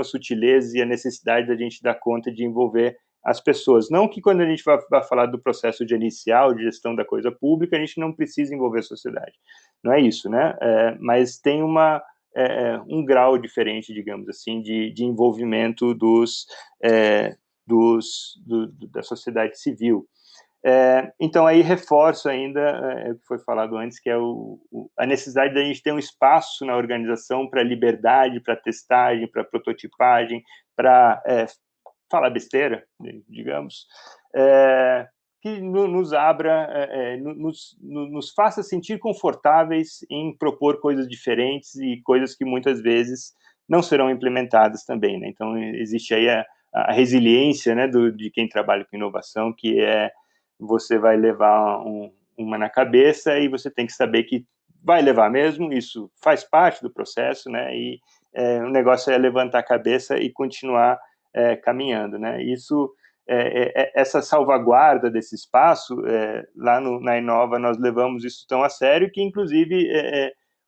sutilezas e a necessidade da gente dar conta de envolver as pessoas. Não que quando a gente vai falar do processo de inicial, de gestão da coisa pública, a gente não precisa envolver a sociedade. Não é isso, né? Mas tem um grau diferente, digamos assim, de envolvimento da sociedade civil. Então, aí reforço ainda o que foi falado antes, que é a necessidade da gente ter um espaço na organização para liberdade, para testagem, para prototipagem, para falar besteira, digamos, que nos abra, nos faça sentir confortáveis em propor coisas diferentes e coisas que muitas vezes não serão implementadas também, né? Então, existe aí a resiliência, né, de quem trabalha com inovação, que você vai levar uma na cabeça e você tem que saber que vai levar mesmo, isso faz parte do processo, né? E o negócio é levantar a cabeça e continuar caminhando, né? Isso... essa salvaguarda desse espaço, lá na Inova nós levamos isso tão a sério que, inclusive,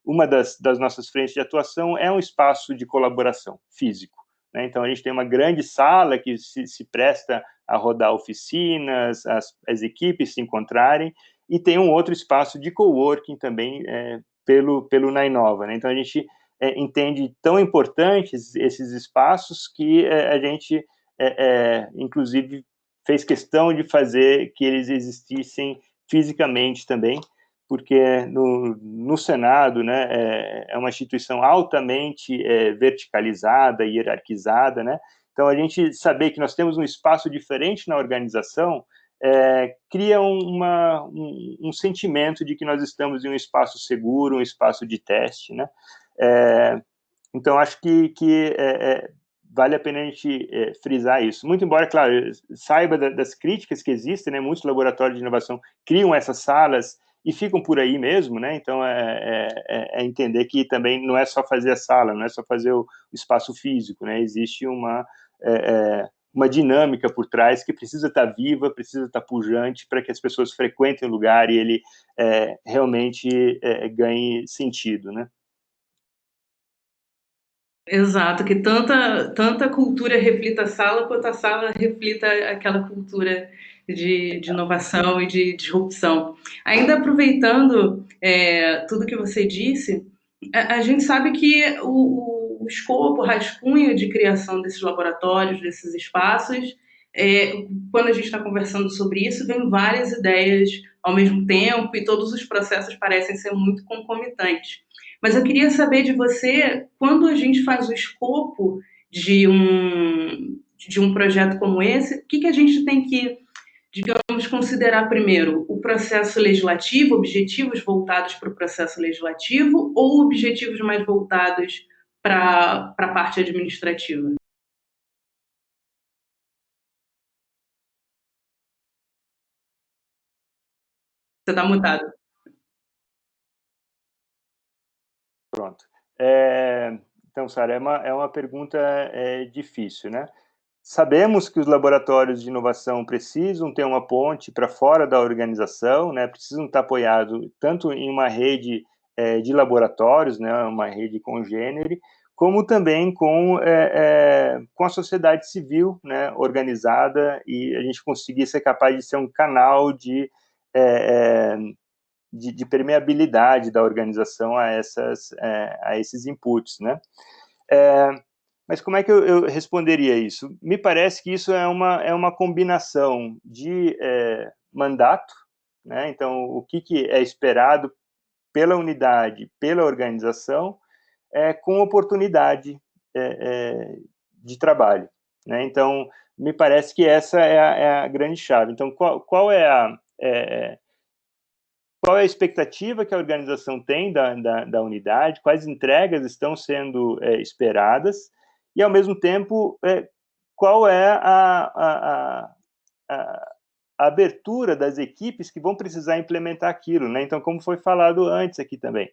uma das nossas frentes de atuação é um espaço de colaboração físico, né? Então, a gente tem uma grande sala que se presta a rodar oficinas, as equipes se encontrarem, e tem um outro espaço de coworking também pelo na Inova, né? Então, a gente entende tão importantes esses espaços que a gente... inclusive, fez questão de fazer que eles existissem fisicamente também, porque no Senado, né, é uma instituição altamente verticalizada, hierarquizada, né? Então, a gente saber que nós temos um espaço diferente na organização cria um sentimento de que nós estamos em um espaço seguro, um espaço de teste, né? Então, acho que vale a pena a gente frisar isso. Muito embora, claro, saiba das críticas que existem, né? Muitos laboratórios de inovação criam essas salas e ficam por aí mesmo, né? Então, entender que também não é só fazer a sala, não é só fazer o espaço físico, né? Existe uma dinâmica por trás que precisa estar viva, precisa estar pujante para que as pessoas frequentem o lugar e ele realmente ganhe sentido, né?
Exato, que tanta cultura reflita a sala, quanto a sala reflita aquela cultura de inovação e de disrupção. Ainda aproveitando tudo que você disse, a gente sabe que o escopo, o rascunho de criação desses laboratórios, desses espaços, quando a gente está conversando sobre isso, vem várias ideias ao mesmo tempo e todos os processos parecem ser muito concomitantes. Mas eu queria saber de você, quando a gente faz o escopo de um projeto como esse, o que a gente tem que, digamos, considerar primeiro? O processo legislativo, objetivos voltados para o processo legislativo ou objetivos mais voltados para a parte administrativa? Você está mutado.
Pronto. Então, Sara, é uma pergunta difícil, né? Sabemos que os laboratórios de inovação precisam ter uma ponte para fora da organização, né? Precisam estar apoiados tanto em uma rede de laboratórios, né? Uma rede congênere, como também com a sociedade civil, né? Organizada, e a gente conseguir ser capaz de ser um canal de permeabilidade da organização a esses inputs, né? Mas como é que eu responderia isso? Me parece que isso é uma combinação de mandato, né? Então, o que é esperado pela unidade, pela organização, com oportunidade de trabalho, né? Então, me parece que essa é a grande chave. Então, qual é a expectativa que a organização tem da unidade, quais entregas estão sendo esperadas, e, ao mesmo tempo, qual é a abertura das equipes que vão precisar implementar aquilo, né? Então, como foi falado antes aqui também,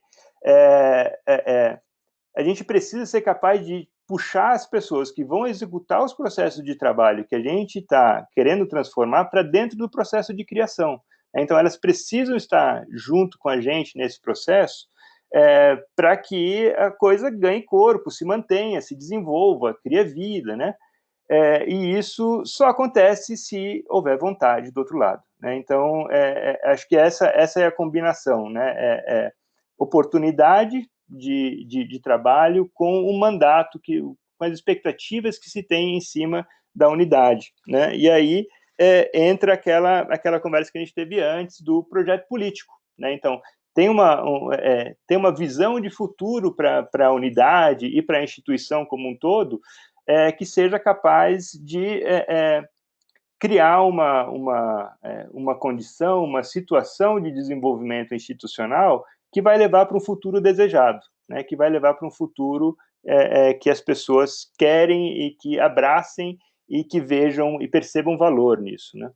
a gente precisa ser capaz de puxar as pessoas que vão executar os processos de trabalho que a gente está querendo transformar para dentro do processo de criação. Então, elas precisam estar junto com a gente nesse processo para que a coisa ganhe corpo, se mantenha, se desenvolva, crie vida, né? E isso só acontece se houver vontade do outro lado, né? Então, acho que essa é a combinação, né? Oportunidade de trabalho com o mandato, com as expectativas que se tem em cima da unidade, né? E aí entra aquela conversa que a gente teve antes do projeto político, né? Então, tem uma visão de futuro para a unidade e para a instituição como um todo, que seja capaz de criar uma condição, uma situação de desenvolvimento institucional que vai levar para um futuro desejado, né, que vai levar para um futuro que as pessoas querem e que abracem e que vejam e percebam valor nisso, né?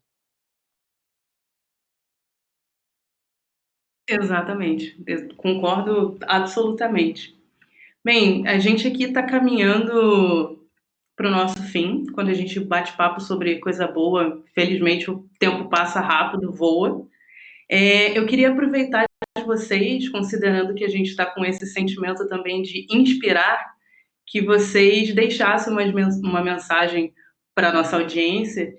Exatamente, eu concordo absolutamente. Bem, a gente aqui está caminhando para o nosso fim, quando a gente bate papo sobre coisa boa, felizmente o tempo passa rápido, voa. Eu queria aproveitar de vocês, considerando que a gente está com esse sentimento também de inspirar, que vocês deixassem uma mensagem para a nossa audiência,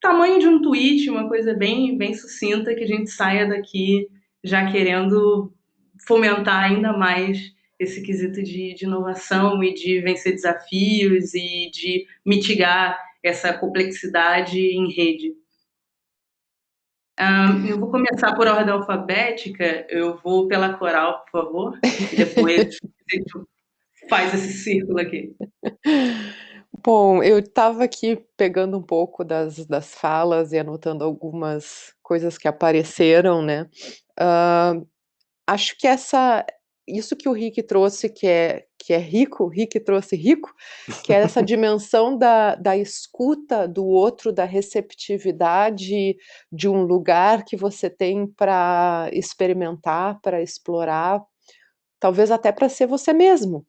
tamanho de um tweet, uma coisa bem, bem sucinta, que a gente saia daqui já querendo fomentar ainda mais esse quesito de inovação e de vencer desafios e de mitigar essa complexidade em rede. Eu vou começar por ordem alfabética, eu vou pela Coral, por favor, e depois a gente faz esse círculo aqui.
Bom, eu estava aqui pegando um pouco das falas e anotando algumas coisas que apareceram, né? Acho que isso que o Rick trouxe, que é rico, o Rick trouxe rico, que é essa dimensão da escuta do outro, da receptividade de um lugar que você tem para experimentar, para explorar, talvez até para ser você mesmo,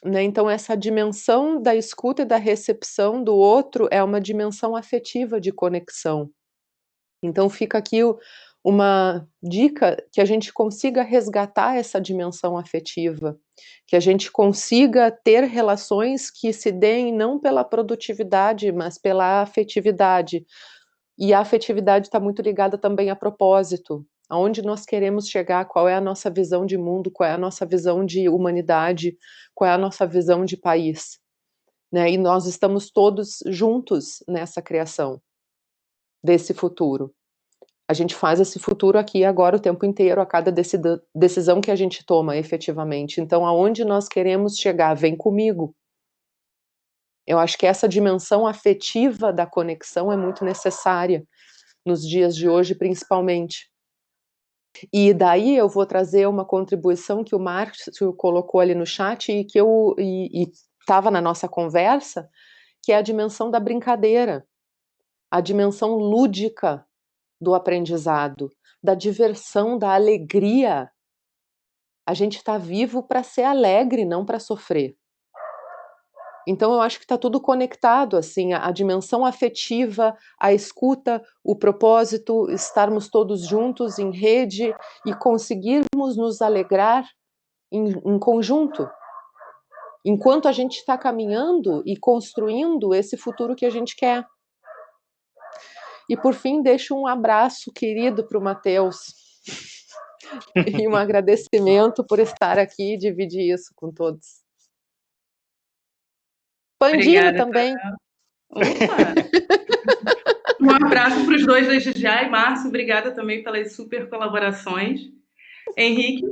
né? Então, essa dimensão da escuta e da recepção do outro é uma dimensão afetiva de conexão. Então, fica aqui uma dica que a gente consiga resgatar essa dimensão afetiva, que a gente consiga ter relações que se deem não pela produtividade, mas pela afetividade. E a afetividade está muito ligada também a propósito. Aonde nós queremos chegar, qual é a nossa visão de mundo, qual é a nossa visão de humanidade, qual é a nossa visão de país, né? E nós estamos todos juntos nessa criação desse futuro. A gente faz esse futuro aqui e agora o tempo inteiro, a cada decisão que a gente toma, efetivamente. Então, aonde nós queremos chegar? Vem comigo. Eu acho que essa dimensão afetiva da conexão é muito necessária nos dias de hoje, principalmente. E daí eu vou trazer uma contribuição que o Márcio colocou ali no chat e que estava na nossa conversa, que é a dimensão da brincadeira, a dimensão lúdica do aprendizado, da diversão, da alegria. A gente está vivo para ser alegre, não para sofrer. Então eu acho que está tudo conectado, assim, a dimensão afetiva, a escuta, o propósito, estarmos todos juntos em rede e conseguirmos nos alegrar em conjunto, enquanto a gente está caminhando e construindo esse futuro que a gente quer. E por fim, deixo um abraço querido para o Matheus e um agradecimento por estar aqui e dividir isso com todos. Pandini
Obrigada.
também.
Opa! Um abraço para os dois desde já, e Márcio, obrigada também pelas super colaborações. Henrique?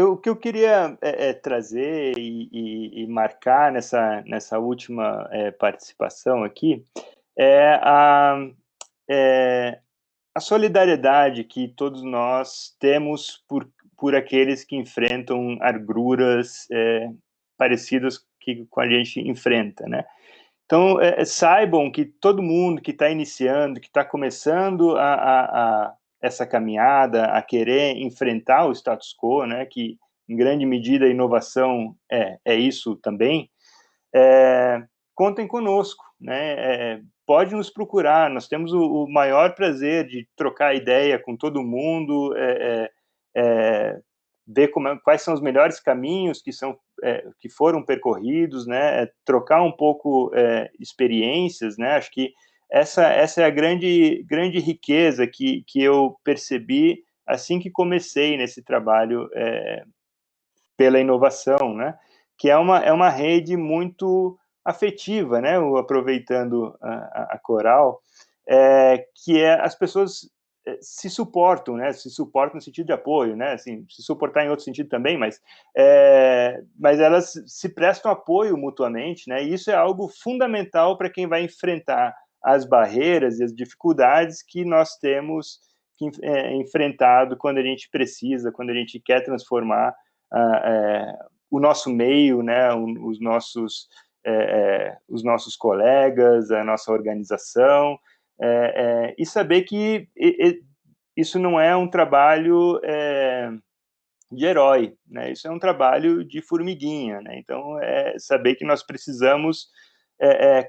O que eu queria trazer e marcar nessa última participação aqui é a solidariedade que todos nós temos por aqueles que enfrentam agruras parecidas com a gente enfrenta, né? Então, saibam que todo mundo que está iniciando, que está começando essa caminhada, a querer enfrentar o status quo, né, que em grande medida a inovação é isso também, contem conosco, né, pode nos procurar, nós temos o maior prazer de trocar ideia com todo mundo, ver quais são os melhores caminhos que foram percorridos, né, trocar um pouco experiências, né, acho que essa é a grande riqueza que eu percebi assim que comecei nesse trabalho pela inovação, né, que é uma rede muito afetiva, né, aproveitando a Coral, que as pessoas se suportam, né? Se suportam no sentido de apoio, né? Assim, se suportar em outro sentido também, mas elas se prestam apoio mutuamente, né? E isso é algo fundamental para quem vai enfrentar as barreiras e as dificuldades que nós temos enfrentado quando a gente precisa, quando a gente quer transformar o nosso meio, né? Os nossos colegas, a nossa organização. E saber que isso não é um trabalho de herói, né? Isso é um trabalho de formiguinha, né? Então, saber que nós precisamos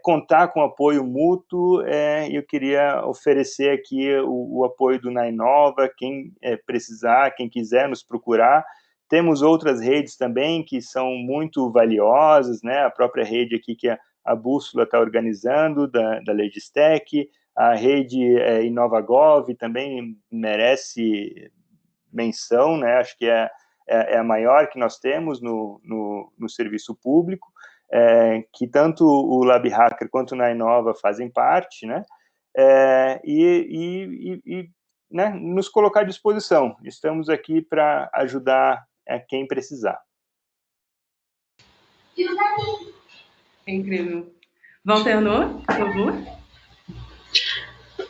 contar com apoio mútuo, e eu queria oferecer aqui o apoio do Nainova, quem precisar, quem quiser nos procurar. Temos outras redes também que são muito valiosas, né? A própria rede aqui que a Bússola está organizando, da Legistec, a rede InovaGov também merece menção, né? Acho que é a maior que nós temos no serviço público, que tanto o LabHacker quanto o Nainova fazem parte, né? Né, nos colocar à disposição. Estamos aqui para ajudar quem precisar.
É incrível. Walter Noah, por favor.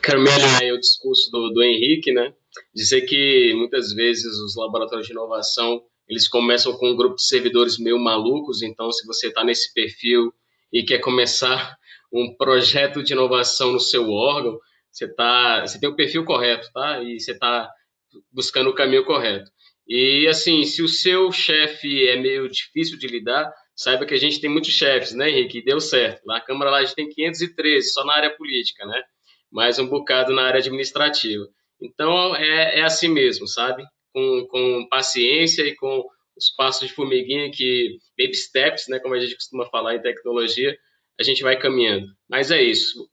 Quero me alinhar aí ao discurso do Henrique, né? Dizer que muitas vezes os laboratórios de inovação eles começam com um grupo de servidores meio malucos, então se você está nesse perfil e quer começar um projeto de inovação no seu órgão, você tem o perfil correto, tá? E você está buscando o caminho correto. E assim, se o seu chefe é meio difícil de lidar, saiba que a gente tem muitos chefes, né, Henrique? E deu certo. Na Câmara lá a gente tem 513, só na área política, né? Mais um bocado na área administrativa. Então, é assim mesmo, sabe? Com paciência e com os passos de formiguinha, baby steps, né, como a gente costuma falar em tecnologia, a gente vai caminhando. Mas é isso.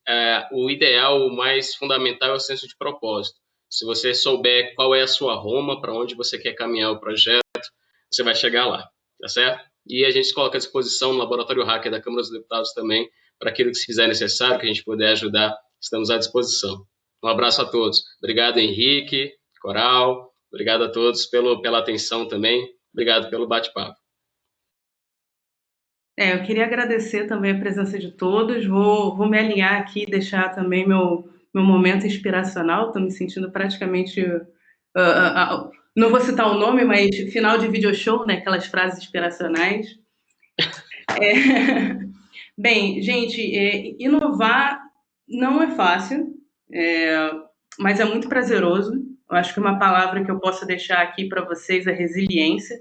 O ideal, o mais fundamental é o senso de propósito. Se você souber qual é a sua Roma, para onde você quer caminhar o projeto, você vai chegar lá, tá certo? E a gente se coloca à disposição no Laboratório Hacker da Câmara dos Deputados também, para aquilo que se fizer necessário, que a gente puder ajudar, estamos à disposição. Um abraço a todos. Obrigado, Henrique, Coral. Obrigado a todos pela atenção também. Obrigado pelo bate-papo.
Eu queria agradecer também a presença de todos. Vou me alinhar aqui e deixar também meu momento inspiracional. Estou me sentindo praticamente... não vou citar o nome, mas final de video show, né? Aquelas frases inspiracionais. Bem, gente, inovar não é fácil, mas é muito prazeroso. Eu acho que uma palavra que eu posso deixar aqui para vocês é resiliência.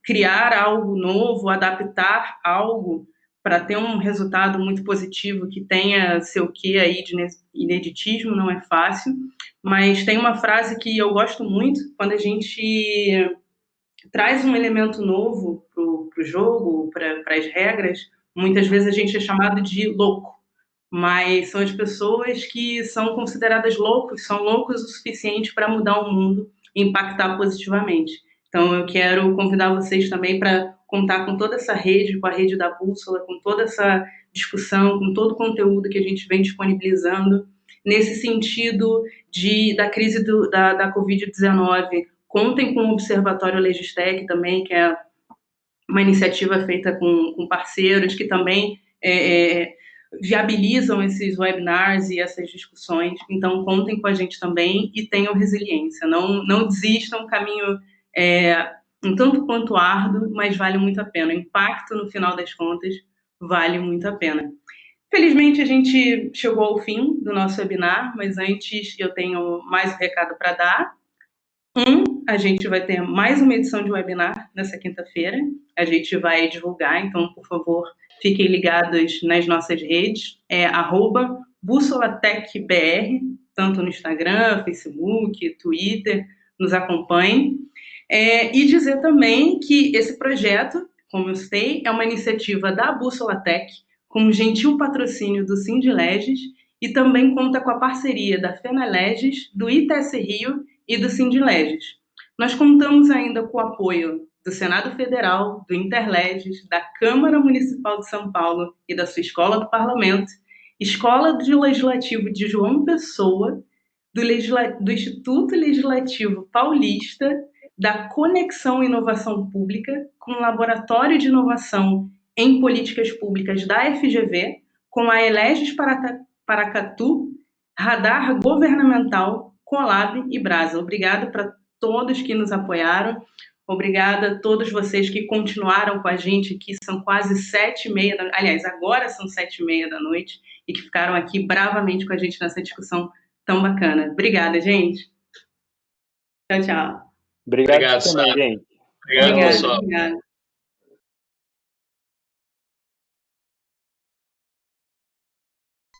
Criar algo novo, adaptar algo para ter um resultado muito positivo que tenha seu quê aí de ineditismo não é fácil, mas tem uma frase que eu gosto muito quando a gente traz um elemento novo para o jogo, para as regras. Muitas vezes a gente é chamado de louco, mas são as pessoas que são consideradas loucos, são loucos o suficiente para mudar o mundo e impactar positivamente. Então, eu quero convidar vocês também para contar com toda essa rede, com a rede da Bússola, com toda essa discussão, com todo o conteúdo que a gente vem disponibilizando nesse sentido da crise da Covid-19. Contem com o Observatório Legistec também, que é uma iniciativa feita com parceiros que também viabilizam esses webinars e essas discussões. Então, contem com a gente também e tenham resiliência. Não desistam, o caminho um tanto quanto árduo, mas vale muito a pena. O impacto, no final das contas, vale muito a pena. Felizmente, a gente chegou ao fim do nosso webinar, mas antes eu tenho mais um recado para dar. A gente vai ter mais uma edição de webinar nessa quinta-feira. A gente vai divulgar, então, por favor, fiquem ligados nas nossas redes. @BússolaTechBR, tanto no Instagram, Facebook, Twitter, nos acompanhem. E dizer também que esse projeto, como eu citei, é uma iniciativa da Bússola Tech, com um gentil patrocínio do Sindileges, e também conta com a parceria da FENALEGES, do ITS Rio e do Sindileges. Nós contamos ainda com o apoio do Senado Federal, do Interleges, da Câmara Municipal de São Paulo e da sua Escola do Parlamento, Escola de Legislativo de João Pessoa, do Instituto Legislativo Paulista, da Conexão Inovação Pública, com o Laboratório de Inovação em Políticas Públicas da FGV, com a Eleges Paracatu, Radar Governamental, Colab e Brasa. Obrigada para todos que nos apoiaram. Obrigada a todos vocês que continuaram com a gente aqui, são quase 7h30, aliás, agora são 7h30 da noite, e que ficaram aqui bravamente com a gente nessa discussão tão bacana. Obrigada, gente. Tchau, tchau.
Obrigado também, gente.
Obrigado, pessoal.
Obrigada.